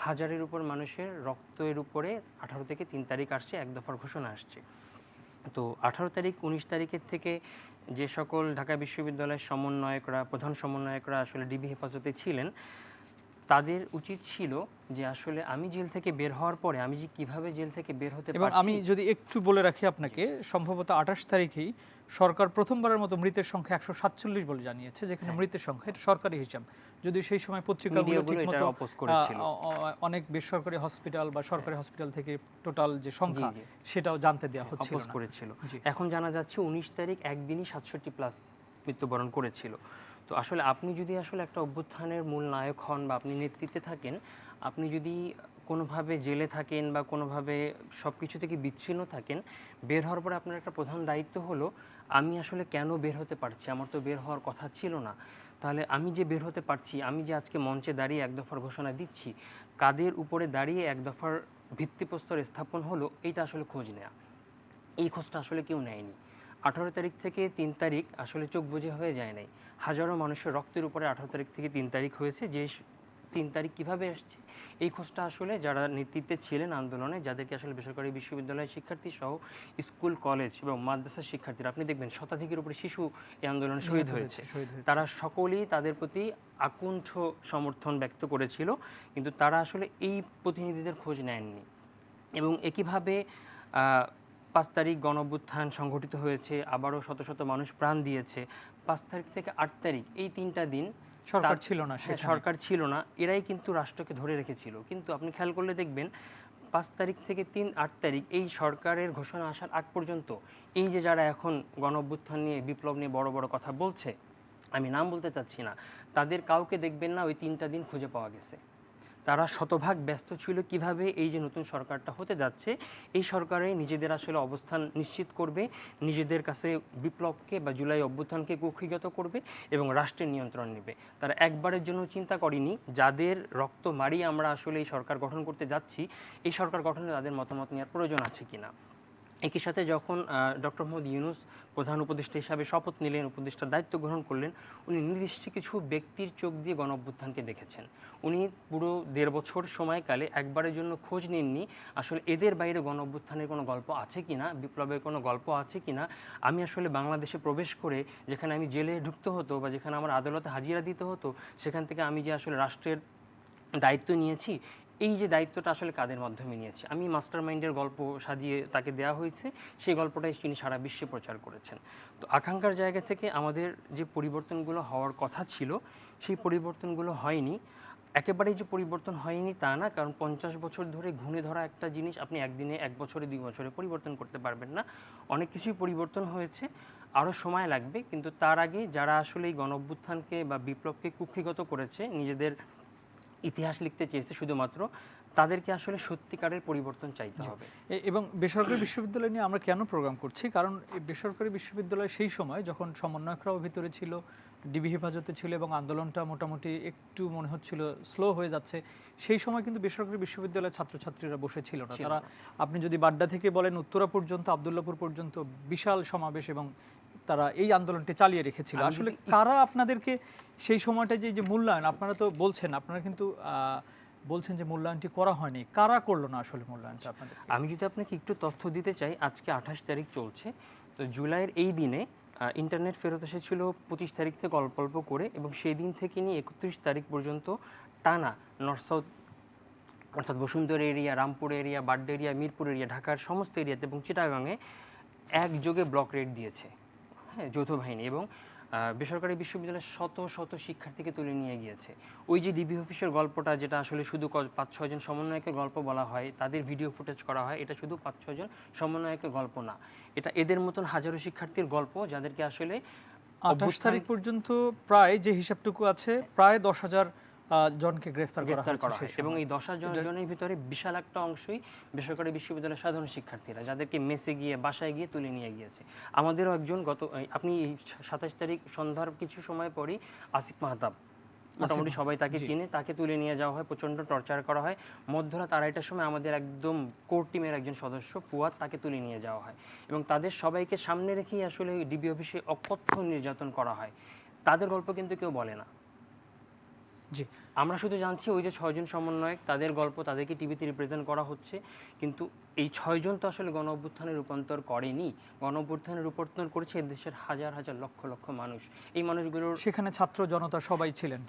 হাজারের উপর মানুষের রক্তের উপরে 18 থেকে 3 তারিখ আসছে, এক দফার ঘোষণা আসছে। তো 18 তারিখ 19 তারিখের থেকে যে সকল ঢাকা বিশ্ববিদ্যালয়ের সমন্বয়করা, প্রধান সমন্বয়করা আসলে ডিবি হেফাজতে ছিলেন, তাদের উচিত ছিল যে আসলে আমি জেল থেকে বের হওয়ার পরে আমি যে কিভাবে জেল থেকে বের হতে পারছি। এবং আমি যদি একটু বলে রাখি আপনাকে, সম্ভবত 28 তারিখেই সরকার প্রথমবারের মতো মৃতের সংখ্যা 147 বলে জানিয়েছে, যেখানে মৃতের সংখ্যা এটা সরকারি হিসাব। যদি সেই সময় পত্রিকাগুলো ঠিকমতো অনেক বেসরকারি হসপিটাল বা সরকারি হসপিটাল থেকে টোটাল যে সংখ্যা সেটাও জানতে দেওয়া হচ্ছিল না। এখন জানা যাচ্ছে 19 তারিখ একদিনই 67+ মৃত্যুবরণ করেছিল। তো আসলে আপনি যদি আসলে একটা অভ্যুত্থানের মূল নায়ক হন বা আপনি নেতৃত্বে থাকেন, আপনি যদি কোনোভাবে জেলে থাকেন বা কোনোভাবে সব কিছু থেকে বিচ্ছিন্ন থাকেন, বের হওয়ার পরে আপনার একটা প্রধান দায়িত্ব হলো, আমি আসলে কেন বের হতে পারছি, আমার তো বের হওয়ার কথা ছিল না। তাহলে আমি যে বের হতে পারছি, আমি যে আজকে মঞ্চে দাঁড়িয়ে এক দফার ঘোষণা দিচ্ছি, কাদের উপরে দাঁড়িয়ে এক দফার ভিত্তিপ্রস্তর স্থাপন হলো, এইটা আসলে খোঁজ নেয়া। এই খোঁজটা আসলে কেউ নেয়নি। 18 তারিখ থেকে 3 তারিখ আসলে চোখ বুজে হয়ে যায় নাই। হাজারো মানুষের রক্তের উপরে 18 তারিখ থেকে 3 তারিখ হয়েছে। যে 3 তারিখ কিভাবে আসছে এই খোঁজটা আসলে যারা নেতৃত্বে ছিলেন আন্দোলনে, যাদেরকে আসলে বেসরকারি বিশ্ববিদ্যালয়ের শিক্ষার্থী সহ স্কুল, কলেজ এবং মাদ্রাসার শিক্ষার্থীরা, আপনি দেখবেন শতাধিকের উপরে শিশু এই আন্দোলনে শহীদ হয়েছে। তারা সকলেই তাদের প্রতি আকুণ্ঠ সমর্থন ব্যক্ত করেছিল, কিন্তু তারা আসলে এই প্রতিনিধিদের খোঁজ নেননি। এবং একইভাবে 5 তারিখ গণঅভ্যুত্থান সংঘটিত হয়েছে, আবারও শত শত মানুষ প্রাণ দিয়েছে। 5 তারিখ থেকে 8 তারিখ এই 3টা দিন সরকার ছিল না, সরকার ছিল না, এরাই কিন্তু রাষ্ট্রকে ধরে রেখেছিল। কিন্তু আপনি খেয়াল করলে দেখবেন 5 তারিখ থেকে 8 তারিখ এই সরকারের ঘোষণা আসার আগ পর্যন্ত এই যে যারা এখন গণঅভ্যুত্থান নিয়ে, বিপ্লব নিয়ে বড় বড় কথা বলছে, আমি নাম বলতে চাচ্ছি না, তাদের কাউকে দেখবেন না ওই 3টা দিন খুঁজে পাওয়া গেছে। তারা শতভাগ ব্যস্ত ছিল কিভাবে এই যে নতুন সরকারটা হতে যাচ্ছে, এই সরকারে নিজেদের আসলে অবস্থান নিশ্চিত করবে, নিজেদের কাছে বিপ্লবকে বা জুলাই অভ্যুত্থানকে কক্ষিগত করবে এবং রাষ্ট্রের নিয়ন্ত্রণ নেবে। তারা একবারের জন্য চিন্তা করেনি যাদের রক্ত মারিয়ে আমরা আসলে এই সরকার গঠন করতে যাচ্ছি, এই সরকার গঠনে তাদের মতামত নেওয়ার প্রয়োজন আছে কিনা। একই সাথে যখন ডক্টর মোহাম্মদ ইউনূস প্রধান উপদেষ্টা হিসাবে শপথ নিলেন, উপদেষ্টার দায়িত্ব গ্রহণ করলেন, উনি নির্দিষ্ট কিছু ব্যক্তির চোখ দিয়ে গণঅভ্যুত্থানকে দেখেছেন। উনি পুরো 1.5 বছর সময়কালে একবারের জন্য খোঁজ নেননি আসলে এদের বাইরে গণঅভ্যুত্থানের কোনো গল্প আছে কিনা, বিপ্লবের কোনো গল্প আছে কিনা। আমি আসলে বাংলাদেশে প্রবেশ করে যেখানে আমি জেলে ঢুকতে হতো বা যেখানে আমার আদালতে হাজিরা দিতে হতো, সেখান থেকে আমি যে আসলে রাষ্ট্রের দায়িত্ব নিয়েছি, এই যে দায়িত্বটা আসলে কাদের মাধ্যমে নিয়েছে, আমি মাস্টার মাইন্ডের গল্প সাজিয়ে তাকে দেওয়া হয়েছে, সেই গল্পটাই তিনি সারা বিশ্বে প্রচার করেছেন। তো আকাঙ্ক্ষার জায়গা থেকে আমাদের যে পরিবর্তনগুলো হওয়ার কথা ছিল সেই পরিবর্তনগুলো হয়নি। একেবারেই যে পরিবর্তন হয়নি তা না, কারণ 50 বছর ধরে ঘুণে ধরা একটা জিনিস আপনি একদিনে, 1 বছরে, 2 বছরে পরিবর্তন করতে পারবেন না। অনেক কিছুই পরিবর্তন হয়েছে, আরও সময় লাগবে। কিন্তু তার আগে যারা আসলে এই গণঅভ্যুত্থানকে বা বিপ্লবকে কুক্ষিগত করেছে, নিজেদের ইতিহাস লিখতে চেয়েছে শুধুমাত্র, তাদেরকে আসলে সত্যিকারের পরিবর্তন চাইতে হবে। এবং বেসরকারি বিশ্ববিদ্যালয় নিয়ে আমরা কেন প্রোগ্রাম করছি, কারণ এই বেসরকারি বিশ্ববিদ্যালয় সেই সময় যখন সমন্বয়করাও ভিতরে ছিল, ডিবি হেফাজতে ছিল এবং আন্দোলনটা মোটামুটি একটু মনে হচ্ছিল স্লো হয়ে যাচ্ছে, সেই সময় কিন্তু বেসরকারি বিশ্ববিদ্যালয়ের ছাত্রছাত্রীরা বসে ছিল না। তারা, আপনি যদি বাড্ডা থেকে বলেন উত্তরা পর্যন্ত, আবদুল্লাপুর পর্যন্ত বিশাল সমাবেশ এবং তারা এই আন্দোলনটি চালিয়ে রেখেছিল। আসলে কারা আপনাদেরকে সেই সময়টা যে মূল্যায়ন, আপনারা তো বলছেন, আপনারা কিন্তু বলছেন যে মূল্যায়নটি করা হয়নি, কারা করলো না আসলে মূল্যায়নটা আপনাদের? আমি যদি আপনাকে একটু তথ্য দিতে চাই, আজকে 28 তারিখ চলছে, তো জুলাইয়ের এই দিনে ইন্টারনেট ফেরত এসেছিল 25 তারিখ থেকে অল্প অল্প করে, এবং সেই দিন থেকে নিয়ে 31 তারিখ পর্যন্ত টানা নর্থ সাউথ অর্থাৎ Bashundhara area, Rampur area, Badda area, Mirpur area, ঢাকার সমস্ত এরিয়াতে এবং চিটাগাংয়ে একযোগে ব্লক রেড দিয়েছে, হ্যাঁ, যৌথ বাহিনী। এবং বেসরকারি বিশ্ববিদ্যালয়ের শত শত শিক্ষার্থীকে তুলে নিয়ে গিয়েছে। ওই যে ডিবি অফিসের গল্পটা, যেটা আসলে শুধু 5-6 জন সমন্বয়কের গল্প বলা হয়, তাদের ভিডিও ফুটেজ করা হয়, এটা শুধু 5-6 জন সমন্বয়কের গল্প না, এটা এদের মতন হাজারো শিক্ষার্থীর গল্প, যাদেরকে আসলে 28 তারিখ পর্যন্ত প্রায় যে হিসাবটুকু আছে, প্রায় 10,000 জনকে গ্রেফতার করা হয়। এবং এই 10,000 জনের ভিতরে বিশাল একটা অংশই বেসরকারি বিশ্ববিদ্যালয়ের সাধারণ শিক্ষার্থীরা, যাদেরকে মেসে গিয়ে, বাসায় গিয়ে তুলে নিয়ে গিয়েছে। আমাদেরও একজন আপনি 27 তারিখ সন্ধ্যার কিছু সময় পরই আসিফ মাহতাব, মোটামুটি সবাই তাকে চিনে, তাকে তুলে নিয়ে যাওয়া হয়, প্রচণ্ড টর্চার করা হয়। মধ্যরাত 2:30টার সময় আমাদের একদম কোর টিমের একজন সদস্য ফুয়াদ, তাকে তুলে নিয়ে যাওয়া হয় এবং তাদের সবাইকে সামনে রেখেই আসলে ডিবি অফিসে অকথ্য নির্যাতন করা হয়। তাদের গল্প কিন্তু কেউ বলে না। জি, আমরা শুধু জানছি ওই যে 6 জন সমন্বয়ক, তাদের গল্প, তাদেরকে টিভিতে রিপ্রেজেন্ট করা হচ্ছে, কিন্তু এই 6 জন তো আসলে গণঅভ্যুত্থানের রূপান্তর করেনি। গণঅভ্যুত্থানের রূপান্তর করেছে দেশের হাজার হাজার লক্ষ লক্ষ মানুষ। এই মানুষগুলোর সেখানে ছাত্র জনতা সবাই ছিলেন,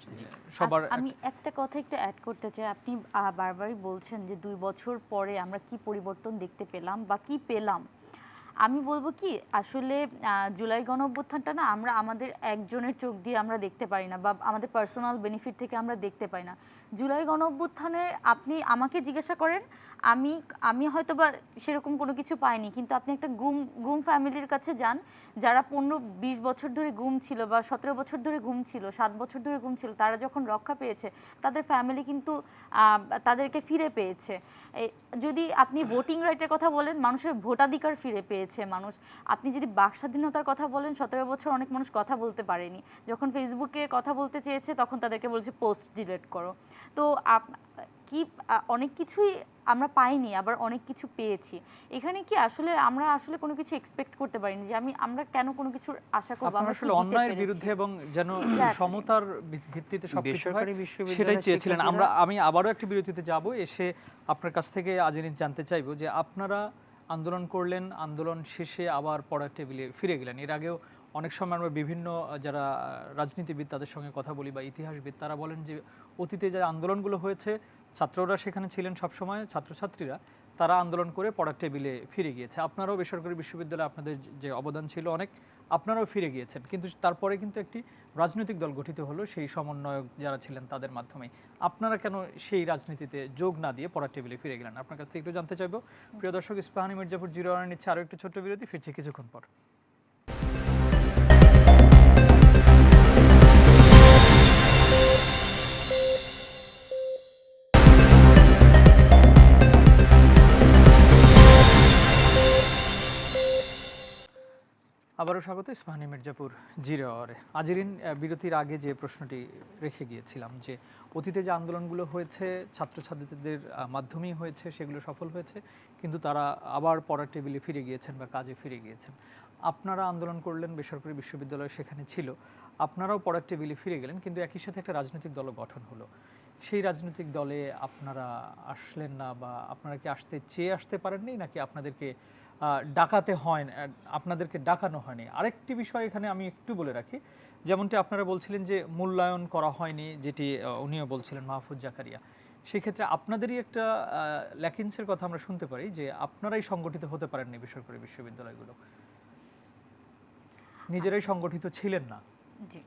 সবার। আমি একটা কথা একটু অ্যাড করতে চাই। আপনি বারবারই বলছেন যে 2 বছর পরে আমরা কি পরিবর্তন দেখতে পেলাম বা কি পেলাম। আমি বলবো কি, আসলে জুলাই গণঅভ্যুত্থানটা না আমরা আমাদের একজনের চোখ দিয়ে আমরা দেখতে পারি না, বা আমাদের পার্সোনাল বেনিফিট থেকে আমরা দেখতে পাই না। জুলাই গণঅভ্যুত্থানে আপনি আমাকে জিজ্ঞাসা করেন, আমি হয়তো বা সেরকম কোনো কিছু পাইনি, কিন্তু আপনি একটা গুম ফ্যামিলির কাছে যান, যারা 15-20 বছর ধরে গুম ছিল বা 17 বছর ধরে গুম ছিল, 7 বছর ধরে গুম ছিল, তারা যখন রক্ষা পেয়েছে, তাদের ফ্যামিলি কিন্তু তাদেরকে ফিরে পেয়েছে। যদি আপনি ভোটিং রাইটের কথা বলেন, মানুষের ভোটাধিকার ফিরে পেয়েছে মানুষ। আপনি যদি বাক স্বাধীনতার কথা বলেন, 17 বছর অনেক মানুষ কথা বলতে পারেনি, যখন ফেসবুকে কথা বলতে চেয়েছে তখন তাদেরকে বলছে পোস্ট ডিলিট করো। তো কি অনেক কিছুই আমরা পাইনি, আবার অনেক কিছু পেয়েছি। এখানে কি আসলে আমরা আসলে কোনো কিছু এক্সপেক্ট করতে পারিনি যে আমরা কেন কোনো কিছুর আশা করব, আপনারা আমরা কি আসলে দিতে অন্যায়ের পেরেছি। বিরুদ্ধে এবং যেন Exactly. সমতার ভিত্তিতে সবকিছু হয় বেসরকারি বিশ্ববিদ্যালয়ের সেটাই চেয়েছিলেন। শিক্ষার্থীরা- আমি আবারও একটি বিরতিতে যাব, এসে আপনার কাছ থেকে আজিরিন জানতে চাইবো যে আপনারা আন্দোলন করলেন, আন্দোলন শেষে আবার পড়ার টেবিলে ফিরে গেলেন। এর আগেও অনেক সময় আমরা বিভিন্ন যারা রাজনীতিবিদ তাদের সঙ্গে কথা বলি বা ইতিহাসবিদ, তারা বলেন যে অতীতে যে আন্দোলনগুলো হয়েছে ছাত্ররা সেখানে ছিলেন সবসময়, ছাত্রছাত্রীরা তারা আন্দোলন করে পড়ার টেবিলে ফিরে গিয়েছে। আপনারাও বেসরকারি বিশ্ববিদ্যালয়ে আপনাদের যে অবদান ছিল অনেক, আপনারাও ফিরে গিয়েছেন, কিন্তু তারপরে কিন্তু একটি রাজনৈতিক দল গঠিত হলো সেই সমন্বয়ক যারা ছিলেন তাদের মাধ্যমে। আপনারা কেন সেই রাজনীতিতে যোগ না দিয়ে পড়ার টেবিলে ফিরে গেলেন? আপনার কাছ থেকে একটু জানতে চাইবো। প্রিয় দর্শক, ইস্পাহানি মির্জাপুর জিরো ওয়ানে নিচ্ছে আরও একটু ছোট্ট বিরতি, ফিরছি কিছুক্ষণ পর। আবারও স্বাগত ইস্পাহানি মির্জাপুর জিরো আওয়ারে। আজিরিন, বিরতির আগে যে প্রশ্নটি রেখে গিয়েছিলাম যে অতীতে যে আন্দোলনগুলো হয়েছে ছাত্রছাত্রীদের মাধ্যমেই হয়েছে, সেগুলো সফল হয়েছে, কিন্তু তারা আবার পড়ার টেবিলে ফিরে গিয়েছেন বা কাজে ফিরে গিয়েছেন। আপনারা আন্দোলন করলেন, বেসরকারি বিশ্ববিদ্যালয় সেখানে ছিল, আপনারাও পড়ার টেবিলে ফিরে গেলেন, কিন্তু একই সাথে একটা রাজনৈতিক দলও গঠন হলো। সেই রাজনৈতিক দলে আপনারা আসলেন না, বা আপনারা কি আসতে পারেননি, নাকি আপনাদেরকে ডাকাতে হয়, আপনাদেরকে ডাকানো হয়নি? আরেকটি বিষয় এখানে আমি একটু বলে রাখি, যেমনটি আপনারা বলছিলেন যে মূল্যায়ন করা হয়নি, যেটি উনিও বলছিলেন মাহফুজ জাকারিয়া, সেক্ষেত্রে আপনাদেরই একটা ল্যাকিংসের কথা আমরা শুনতে পারি যে আপনারাই সংগঠিত হতে পারেননি, বেসরকারি বিশ্ববিদ্যালয়গুলো নিজেরাই সংগঠিত ছিলেন না। জি,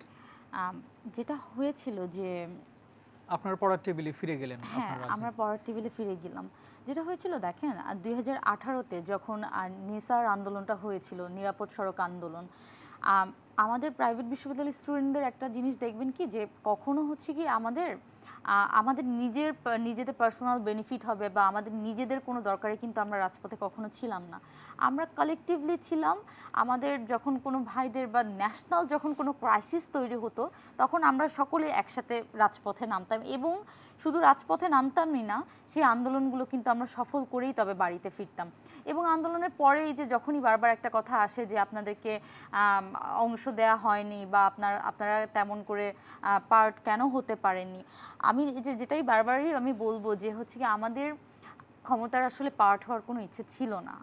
যেটা হয়েছিল যে আপনারা পড়ার টেবিলে ফিরে গেলেন। হ্যাঁ, আমরা পড়ার টেবিলে ফিরে গেলাম। যেটা হয়েছিল দেখেন, 2018-তে যখন নেসার আন্দোলনটা হয়েছিল, নিরাপদ সড়ক আন্দোলন, আমাদের প্রাইভেট বিশ্ববিদ্যালয়ের স্টুডেন্টদের একটা জিনিস দেখবেন কি, যে কখনো হচ্ছে কি আমাদের নিজেদের পার্সোনাল বেনিফিট হবে বা আমাদের নিজেদের কোনো দরকারে কিন্তু আমরা রাজপথে কখনো ছিলাম না। আমরা কালেকটিভলি ছিলাম। আমাদের যখন কোনো ভাইদের বা ন্যাশনাল যখন কোনো ক্রাইসিস তৈরি হতো, তখন আমরা সকলে একসাথে রাজপথে নামতাম, এবং শুধু রাজপথে নামতামই না, সেই আন্দোলনগুলো কিন্তু আমরা সফল করেই তবে বাড়িতে ফিরতাম। এবং আন্দোলনের পরে এই যে যখনই বারবার একটা কথা আসে যে আপনাদেরকে অংশ দেয়া হয়নি বা আপনারা তেমন করে পার্ট কেন হতে পারেননি, আমি যেটাই বারবারই আমি বলবো যে হচ্ছে কি আমাদের ক্ষমতার আসলে পার্ট হওয়ার কোনো ইচ্ছে ছিল না।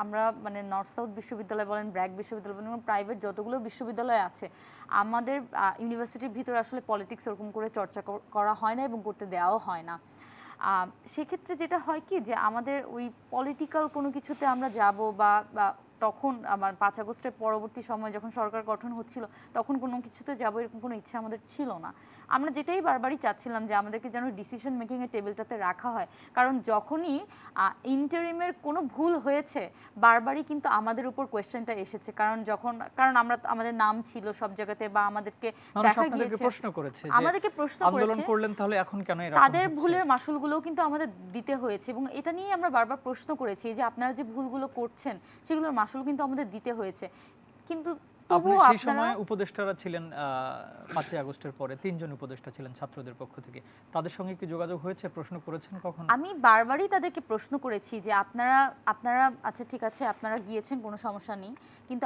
আমরা মানে নর্থ সাউথ বিশ্ববিদ্যালয় বলেন, ব্র্যাক বিশ্ববিদ্যালয় বলেন, প্রাইভেট যতগুলো বিশ্ববিদ্যালয় আছে, আমাদের ইউনিভার্সিটির ভিতরে আসলে পলিটিক্স ওরকম করে চর্চা করা হয় না এবং করতে দেওয়াও হয় না। সেক্ষেত্রে যেটা হয় কি, যে আমাদের ওই পলিটিক্যাল কোনো কিছুতে আমরা যাব বা তখন আমার 5 আগস্টের পরবর্তী সময় যখন সরকার গঠন হচ্ছিল, তখন কোনো কিছুতে যাবো এরকম কোনো ইচ্ছা আমাদের ছিল না। আমরা যেটাই বারবারই চাচ্ছিলাম যে আমাদেরকে যেন ডিসিশন মেকিংয়ের টেবিলটাতে রাখা হয়, কারণ যখনই ইন্টারিমের কোনো ভুল হয়েছে বারবারই কিন্তু আমাদের উপর কোয়েশ্চেনটা এসেছে, কারণ আমাদের নাম ছিল সব জায়গাতে বা আমাদেরকে দেখা গিয়েছে প্রশ্ন করেছে, আমাদেরকে প্রশ্ন আন্দোলন করেছে, করলেন তাহলে এখন কেন এরকম তাদের হচ্ছে? ভুলের মাসুলগুলোও কিন্তু আমাদের দিতে হয়েছে, এবং এটা নিয়ে আমরা বারবার প্রশ্ন করেছি যে আপনারা যে ভুলগুলো করছেন সেগুলোর মাসুল কিন্তু আমাদের দিতে হয়েছে। কিন্তু আপনার সেই সময় উপদেষ্টারা ছিলেন 5 আগস্টের পরে 3 জন উপদেষ্টা ছিলেন ছাত্রদের পক্ষ থেকে, তাদের সঙ্গে কি যোগাযোগ হয়েছে, প্রশ্ন করেছেন কখনো? আমি বারবারই তাদেরকে প্রশ্ন করেছি যে আপনারা আচ্ছা ঠিক আছে, আপনারা গিয়েছেন, কোনো সমস্যা নেই, কিন্তু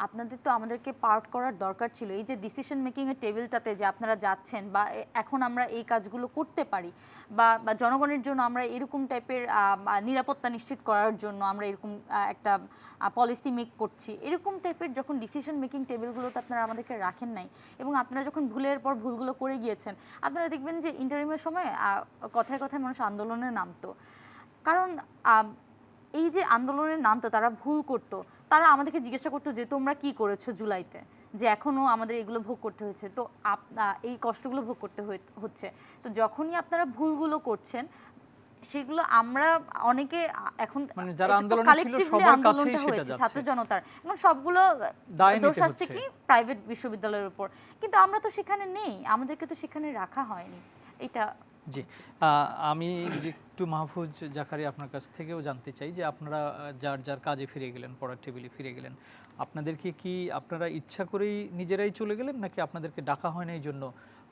আপনাদের তো আমাদেরকে পার্ট করার দরকার ছিল। এই যে ডিসিশন মেকিং এর টেবিলটাতে যে আপনারা যাচ্ছেন, বা এখন আমরা এই কাজগুলো করতে পারি বা জনগণের জন্য আমরা এরকম টাইপের নিরাপত্তা নিশ্চিত করার জন্য আমরা এরকম একটা পলিসি মেক করছি, এরকম টাইপের যখন ডিসিশন মেকিং টেবিলগুলোতে আপনারা আমাদেরকে রাখেন নাই, এবং আপনারা যখন ভুলের পর ভুলগুলো করে গিয়েছেন, আপনারা দেখবেন যে ইন্টারিমের সময় কথায় কথায় মানুষ আন্দোলনে নামতো, কারণ এই যে আন্দোলনে নামতো, তারা ভুল করতো, তারা আমাদেরকে জিজ্ঞাসা করতো যে তোমরা কি করেছো জুলাইতে, যে এখনও আমাদের এগুলো ভোগ করতে হয়েছে, তো এই কষ্টগুলো ভোগ করতে হচ্ছে। তো যখনই আপনারা ভুলগুলো করছেন, সেগুলো আমরা অনেকে এখন মানে যারা আন্দোলনে ছিল সবার কাছেই সেটা যাচ্ছে, ছাত্র জনতার, এবং সবগুলো দোষ আসছে কি প্রাইভেট বিশ্ববিদ্যালয়ের উপর, কিন্তু আমরা তো সেখানে নেই, আমাদেরকে তো সেখানে রাখা হয়নি। এটা জি, আমি যে একটু মাহফুজ জাকারিয়া আপনার কাছ থেকেও জানতে চাই যে আপনারা যার কাজে ফিরে গেলেন, পড়ার টেবিলে ফিরে গেলেন, আপনাদেরকে কি আপনারা ইচ্ছা করেই নিজেরাই চলে গেলেন, নাকি আপনাদেরকে ডাকা হয় না এই জন্য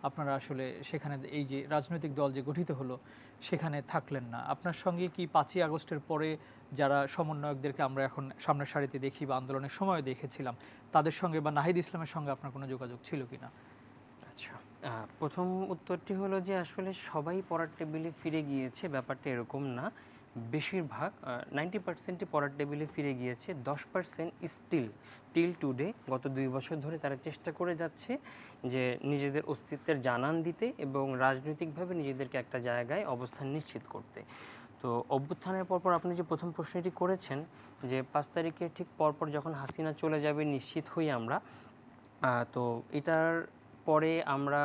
আপনারা আসলে সেখানে এই যে রাজনৈতিক দল যে গঠিত হলো সেখানে থাকলেন না। আপনার সঙ্গে কি 5ই আগস্টের পরে যারা সমন্বয়কদেরকে আমরা এখন সামনের সারিতে দেখি বা আন্দোলনের সময় দেখেছিলাম তাদের সঙ্গে বা নাহিদ ইসলামের সঙ্গে আপনার কোনো যোগাযোগ ছিল কিনা? আচ্ছা, প্রথম উত্তরটি হলো যে আসলে সবাই পড়ার টেবিলে ফিরে গিয়েছে, ব্যাপারটা এরকম না। বেশিরভাগ 90%ই পড়ার টেবিলে ফিরে গিয়েছে, 10% স্টিল টিল টুডে গত 2 বছর ধরে তারা চেষ্টা করে যাচ্ছে যে নিজেদের অস্তিত্বের জানান দিতে এবং রাজনৈতিকভাবে নিজেদেরকে একটা জায়গায় অবস্থান নিশ্চিত করতে। তো অভ্যুত্থানের পরপর আপনি যে প্রথম প্রশ্নটি করেছেন যে 5 তারিখের ঠিক পরপর যখন হাসিনা চলে যাবে নিশ্চিত হই আমরা, তো এটার পরে আমরা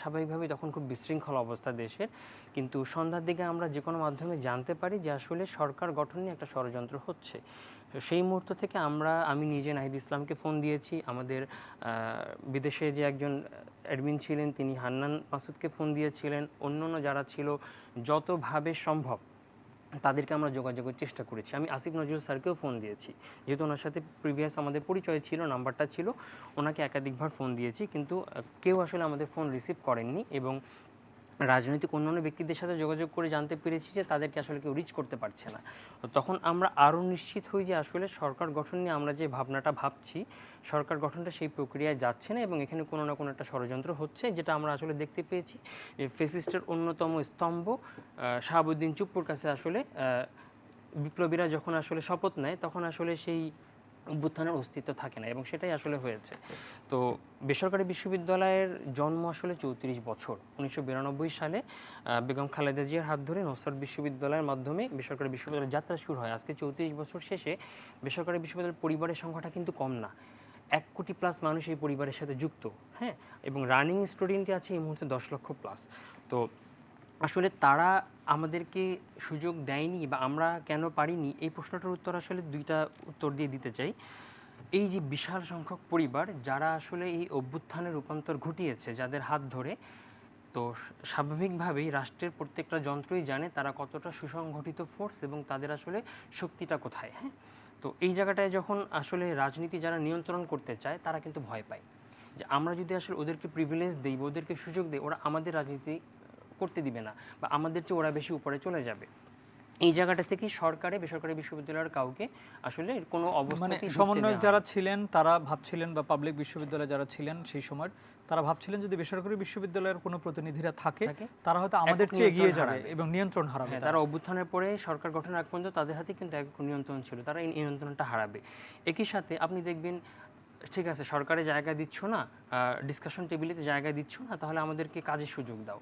স্বাভাবিকভাবেই তখন খুব বিশৃঙ্খল অবস্থা দেশের, কিন্তু সন্ধ্যার দিকে আমরা যে কোনো মাধ্যমে জানতে পারি যে আসলে সরকার গঠন নিয়ে একটা ষড়যন্ত্র হচ্ছে। তো সেই মুহূর্ত থেকে আমি নিজে নাহিদ ইসলামকে ফোন দিয়েছি, আমাদের বিদেশে যে একজন অ্যাডমিন ছিলেন তিনি হান্নান মাসুদকে ফোন দিয়েছিলেন, অন্যান্য যারা ছিল যতভাবে সম্ভব তাদেরকে আমরা যোগাযোগের চেষ্টা করেছি। আমি আসিফ নজরুল স্যারকেও ফোন দিয়েছি, যেহেতু ওনার সাথে প্রিভিয়াস আমাদের পরিচয় ছিল, নাম্বারটা ছিল, ওনাকে একাধিকবার ফোন দিয়েছি, কিন্তু কেউ আসলে আমাদের ফোন রিসিভ করেননি। এবং রাজনৈতিক অন্যান্য ব্যক্তিদের সাথে যোগাযোগ করে জানতে পেরেছি যে তাদেরকে আসলে কেউ রিচ করতে পারছে না। তো তখন আমরা আরও নিশ্চিত হই যে আসলে সরকার গঠন নিয়ে আমরা যে ভাবনাটা ভাবছি, সরকার গঠনটা সেই প্রক্রিয়ায় যাচ্ছে না এবং এখানে কোনো না কোনো একটা ষড়যন্ত্র হচ্ছে, যেটা আমরা আসলে দেখতে পেয়েছি যে ফেসিস্টের অন্যতম স্তম্ভ শাহাবুদ্দিন চুপ্পুর কাছে আসলে বিপ্লবীরা যখন আসলে শপথ নেয় তখন আসলে সেই অভ্যুত্থানের অস্তিত্ব থাকে না এবং সেটাই আসলে হয়েছে। তো বেসরকারি বিশ্ববিদ্যালয়ের জন্ম আসলে 34 বছর। 1992 সালে বেগম খালেদা জিয়ার হাত ধরে নসরত বিশ্ববিদ্যালয়ের মাধ্যমে বেসরকারি বিশ্ববিদ্যালয়ের যাত্রা শুরু হয়। আজকে 34 বছর শেষে বেসরকারি বিশ্ববিদ্যালয়ের পরিবারের সংখ্যাটা কিন্তু কম না, 1 কোটি প্লাস মানুষ এই পরিবারের সাথে যুক্ত, হ্যাঁ, এবং রানিং স্টুডেন্টই আছে এই মুহূর্তে 10 লক্ষ প্লাস। তো আসলে তারা আমাদেরকে সুযোগ দেয়নি বা আমরা কেন পারিনি, এই প্রশ্নটার উত্তর আসলে 2টা উত্তর দিয়ে দিতে চাই। এই যে বিশাল সংখ্যক পরিবার যারা আসলে এই অভ্যুত্থানের রূপান্তর ঘটিয়েছে যাদের হাত ধরে, তো স্বাভাবিকভাবেই রাষ্ট্রের প্রত্যেকটা যন্ত্রই জানে তারা কতটা সুসংগঠিত ফোর্স এবং তাদের আসলে শক্তিটা কোথায়, হ্যাঁ। তো এই জায়গাটায় যখন আসলে রাজনীতি যারা নিয়ন্ত্রণ করতে চায় তারা কিন্তু ভয় পায় যে আমরা যদি আসলে ওদেরকে প্রিভিলেজ দিই বা ওদেরকে সুযোগ দিই, ওরা আমাদের রাজনীতি করতে দিবে না বা আমাদের চেয়ে ওরা বেশি উপরে চলে যাবে। এই জায়গাটা থেকে সরকারে বেসরকারি বিশ্ববিদ্যালয়ের কাউকে আসলে কোনো অবস্থাতেই সমন্বয়ক যারা ছিলেন তারা ভাবছিলেন বা পাবলিক বিশ্ববিদ্যালয়ে যারা ছিলেন সেই সময় তারা ভাবছিলেন যদি বেসরকারি বিশ্ববিদ্যালয়ের কোনো প্রতিনিধিরা থাকে তারা হয়তো আমাদের চেয়ে এগিয়ে যাবে এবং নিয়ন্ত্রণ হারাবে। তারা অভ্যুত্থানের পরে সরকার গঠনের আগ পর্যন্ত তাদের হাতে কিন্তু এক নিয়ন্ত্রণ ছিল, তারা এই নিয়ন্ত্রণটা হারাবে। একই সাথে আপনি দেখবেন ঠিক আছে সরকারে জায়গা দিচ্ছ না, ডিসকাশন টেবিলেতে জায়গা দিচ্ছ না, তাহলে আমাদেরকে কাজের সুযোগ দাও।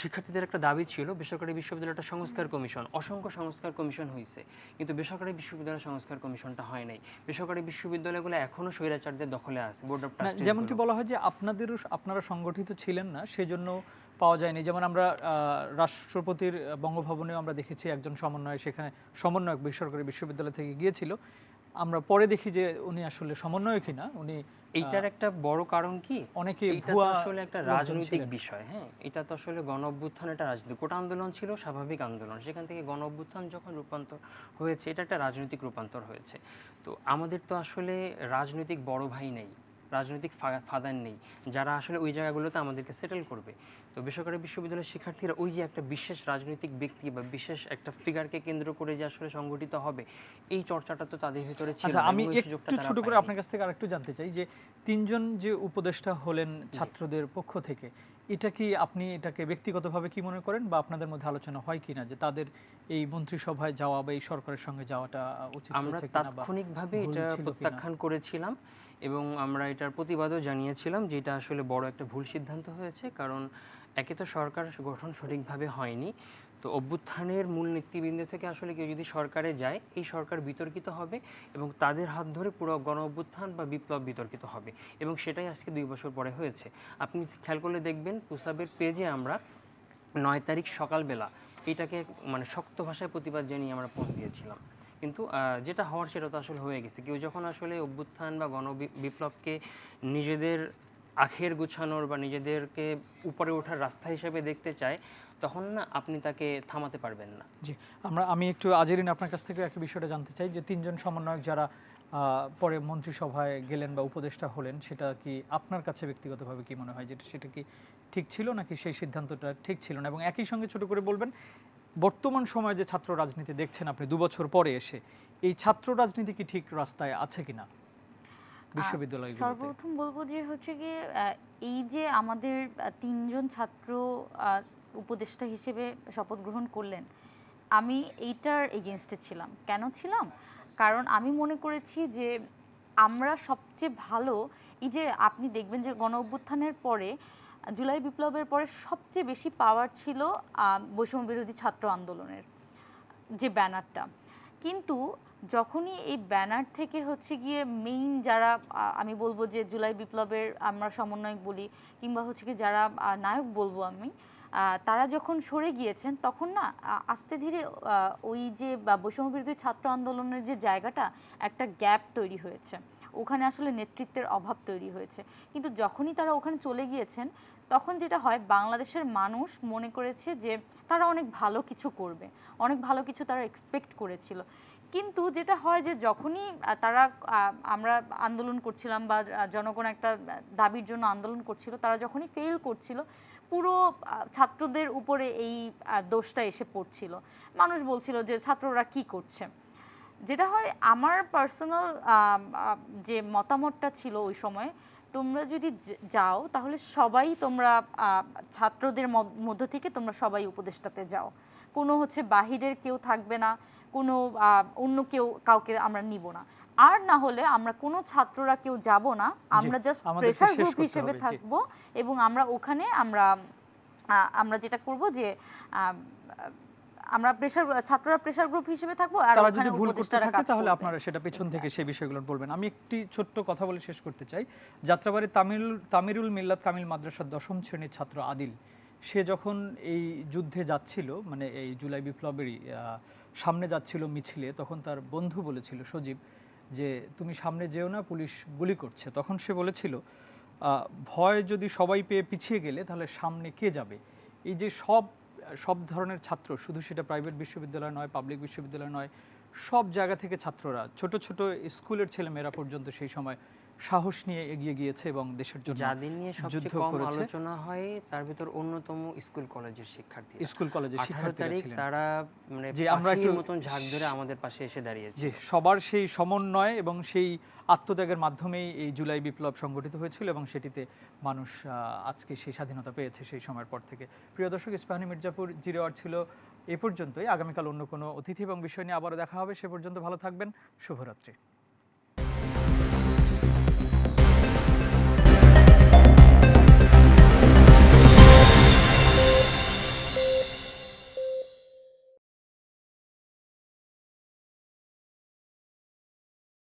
শিক্ষার্থীদের একটা দাবি ছিল বেসরকারি বিশ্ববিদ্যালয়টা সংস্কার কমিশন, অসংখ্য সংস্কার কমিশন হয়েছে, কিন্তু বেসরকারি বিশ্ববিদ্যালয় সংস্কার কমিশনটা হয় নাই। বেসরকারি বিশ্ববিদ্যালয়গুলো এখনো স্বৈরাচারদের দখলে আছে। বোর্ড অফ ট্রাস্টি যেমনটি বলা হয় যে আপনারা সংগঠিত ছিলেন না সেজন্য পাওয়া যায়নি। যেমন আমরা রাষ্ট্রপতির বঙ্গভবনেও আমরা দেখেছি একজন সমন্বয়ক বেসরকারি বিশ্ববিদ্যালয় থেকে গিয়েছিল। আমরা পরে দেখি যে উনি আসলে সমন্বয়কই না, উনি এইটার একটা বড় কারণ কি, অনেকে ভুয়া আসলে একটা রাজনৈতিক বিষয়, হ্যাঁ, এটা তো আসলে গণ অভ্যুত্থান, এটা রাজনৈতিক কোটা আন্দোলন ছিল, স্বাভাবিক আন্দোলন, সেখান থেকে গণ অভ্যুত্থান যখন রূপান্তর হয়েছে এটা একটা রাজনৈতিক রূপান্তর হয়েছে। তো আমাদের তো আসলে রাজনৈতিক বড় ভাই নেই, রাজনৈতিক ফাদার নেই যারা আসলে ওই জায়গাগুলোতে আমাদেরকে সেটেল করবে। তো বেসরকারি বিশ্ববিদ্যালয়ের শিক্ষার্থীরা ওই যে একটা বিশেষ রাজনৈতিক ব্যক্তি বা বিশেষ একটা ফিগারকে কেন্দ্র করে যে আসলে সংগঠিত হবে এই চর্চাটা তো তাদের ভিতরে ছিল। আচ্ছা, আমি একটু ছোট করে আপনার কাছ থেকে আরেকটু জানতে চাই যে 3 জন যে উপদেষ্টা হলেন ছাত্রদের পক্ষ থেকে, এটা কি আপনি এটাকে ব্যক্তিগতভাবে কি মনে করেন বা আপনাদের মধ্যে আলোচনা হয় কিনা যে তাদের এই মন্ত্রিসভায় যাওয়া বা এই সরকারের সঙ্গে যাওয়াটা উচিত হয়েছে আমরা কিনা? তাৎক্ষণিকভাবে এটা প্রত্যাখ্যান করেছিলাম এবং আমরা এটার প্রতিবাদও জানিয়েছিলাম যে এটা আসলে বড় একটা ভুল সিদ্ধান্ত হয়েছে। কারণ একে তো সরকার গঠন সঠিকভাবে হয়নি, তো অভ্যুত্থানের মূল নেতৃবৃন্দ থেকে আসলে কেউ যদি সরকারে যায় এই সরকার বিতর্কিত হবে এবং তাদের হাত ধরে পুরো গণ অভ্যুত্থান বা বিপ্লব বিতর্কিত হবে এবং সেটাই আজকে 2 বছর পরে হয়েছে। আপনি খেয়াল করলে দেখবেন পুসাবের পেজে আমরা 9 তারিখ সকালবেলা এটাকে মানে শক্ত ভাষায় প্রতিবাদ জানিয়ে আমরা পোস্ট দিয়েছিলাম, কিন্তু যেটা হওয়ার সেটা তো আসলে হয়ে গেছে। কেউ যখন আসলে অভ্যুত্থান বা বিপ্লবকে নিজেদের আখের গুছানোর বা নিজেদেরকে উপরে ওঠার রাস্তা হিসেবে দেখতে চায় তখন না আপনি তাকে থামাতে পারবেন না। জি, আমি একটু আজেরিন আপনার কাছ থেকে একই বিষয়টা জানতে চাই যে 3 জন সমন্বয়ক যারা পরে মন্ত্রিসভায় গেলেন বা উপদেষ্টা হলেন, সেটা কি আপনার কাছে ব্যক্তিগতভাবে কি মনে হয় যে সেটা কি ঠিক ছিল নাকি সেই সিদ্ধান্তটা ঠিক ছিল না, এবং একই সঙ্গে ছোট করে বলবেন বর্তমান সময়ে যে ছাত্র রাজনীতি দেখছেন আপনি 2 বছর পরে এসে, এই ছাত্র রাজনীতি কি ঠিক রাস্তায় আছে কিনা বিশ্ববিদ্যালয়গুলোতে? সর্বপ্রথম বলবো যে হচ্ছে গিয়ে এই যে আমাদের 3জন ছাত্র উপদেষ্টা হিসেবে শপথ গ্রহণ করলেন, আমি এইটার এগেনস্টে ছিলাম। কেন ছিলাম? কারণ আমি মনে করেছি যে আমরা সবচেয়ে ভালো, এই যে আপনি দেখবেন যে গণ অভ্যুত্থানের পরে জুলাই বিপ্লবের পরে সবচেয়ে বেশি পাওয়ার ছিল বৈষম্য বিরোধী ছাত্র আন্দোলনের যে ব্যানারটা। কিন্তু যখনই এই ব্যানার থেকে হচ্ছে গিয়ে মেইন যারা আমি বলবো যে জুলাই বিপ্লবের আমরা সমন্বয়ক বলি, কিংবা হচ্ছে কি যারা নায়ক বলবো আমি, তারা যখন সরে গিয়েছেন তখন না আস্তে ধীরে ওই যে বৈষম্য বিরোধী ছাত্র আন্দোলনের যে জায়গাটা, একটা গ্যাপ তৈরি হয়েছে, ওখানে আসলে নেতৃত্বের অভাব তৈরি হয়েছে। কিন্তু যখনই তারা ওখানে চলে গিয়েছেন তখন যেটা হয়, বাংলাদেশের মানুষ মনে করেছে যে তারা অনেক ভালো কিছু করবে, অনেক ভালো কিছু তারা এক্সপেক্ট করেছিল। কিন্তু যেটা হয় যে যখনই তারা আমরা আন্দোলন করছিলাম বা জনগণ একটা দাবির জন্য আন্দোলন করছিল, তারা যখনই ফেল করছিল পুরো ছাত্রদের উপরে এই দোষটা এসে পড়ছিল। মানুষ বলছিল যে ছাত্ররা কি করছে। যেটা হয়, আমার পার্সোনাল যে মতামতটা ছিল ওই সময়, তোমরা যদি যাও তাহলে সবাই তোমরা ছাত্রদের মধ্য থেকে তোমরা সবাই উপদেষ্টাতে যাও, কোনো হচ্ছে বাহিরের কেউ থাকবে না, কোনো অন্য কাউকে আমরা নিব না। আর না হলে আমরা কোনো ছাত্ররা কেউ যাব না, আমরা জাস্ট প্রেসার গ্রুপ হিসেবে থাকবো, এবং আমরা ওখানে আমরা যেটা করব যে আমরা ছাত্ররা প্রেসার গ্রুপ হিসেবে থাকবো, আর তারা যদি ভুল করতে থাকে তাহলে আপনারা সেটা পেছন থেকে সেই বিষয়গুলো বলবেন। আমি একটি ছোট্ট কথা বলে শেষ করতে চাই। যাত্রাবাড়ি তামিরুল মিল্লাত কামিল মাদ্রাসার 10ম শ্রেণীর ছাত্র আদিল, সে যখন এই যুদ্ধে যাচ্ছিল, মানে এই জুলাই বিপ্লবেরই সামনে যাচ্ছিল মিছিলে, তখন তার বন্ধু বলেছিল সজীব যে তুমি সামনে যেও না, পুলিশ গুলি করছে। তখন সে বলেছিল ভয় যদি সবাই পেয়ে পিছিয়ে গেলে তাহলে সামনে কে যাবে। এই যে সব ধরনের ছাত্র, শুধু সেটা প্রাইভেট বিশ্ববিদ্যালয় নয়, পাবলিক বিশ্ববিদ্যালয় নয়, সব জায়গা থেকে ছাত্ররা, ছোট ছোট স্কুলের ছেলেমেয়েরা পর্যন্ত সেই সময় সাহস নিয়ে এগিয়ে গিয়েছে এবং দেশের জন্য যাদের নিয়ে সবচেয়ে কম আলোচনা হয় তার ভিতর অন্যতম স্কুল কলেজের শিক্ষার্থীরা ছিলেন। তারা মানে যে আমরা একটু মতন ঝাঁক ধরে আমাদের পাশে এসে দাঁড়িয়েছে। যে সবার সেই সমন্বয় এবং সেই আত্মত্যাগের মাধ্যমেই এই জুলাই বিপ্লব সংগঠিত হয়েছিল, এবং সেটিতে মানুষ আজকে সেই স্বাধীনতা পেয়েছে সেই সময়ের পর থেকে। প্রিয় দর্শক, ইস্পাহানী মির্জাপুর জিরো আওয়ার ছিল এ পর্যন্তই। আগামীকাল অন্য কোনো অতিথি এবং বিষয় নিয়ে আবারও দেখা হবে। সে পর্যন্ত ভালো থাকবেন। শুভরাত্রি।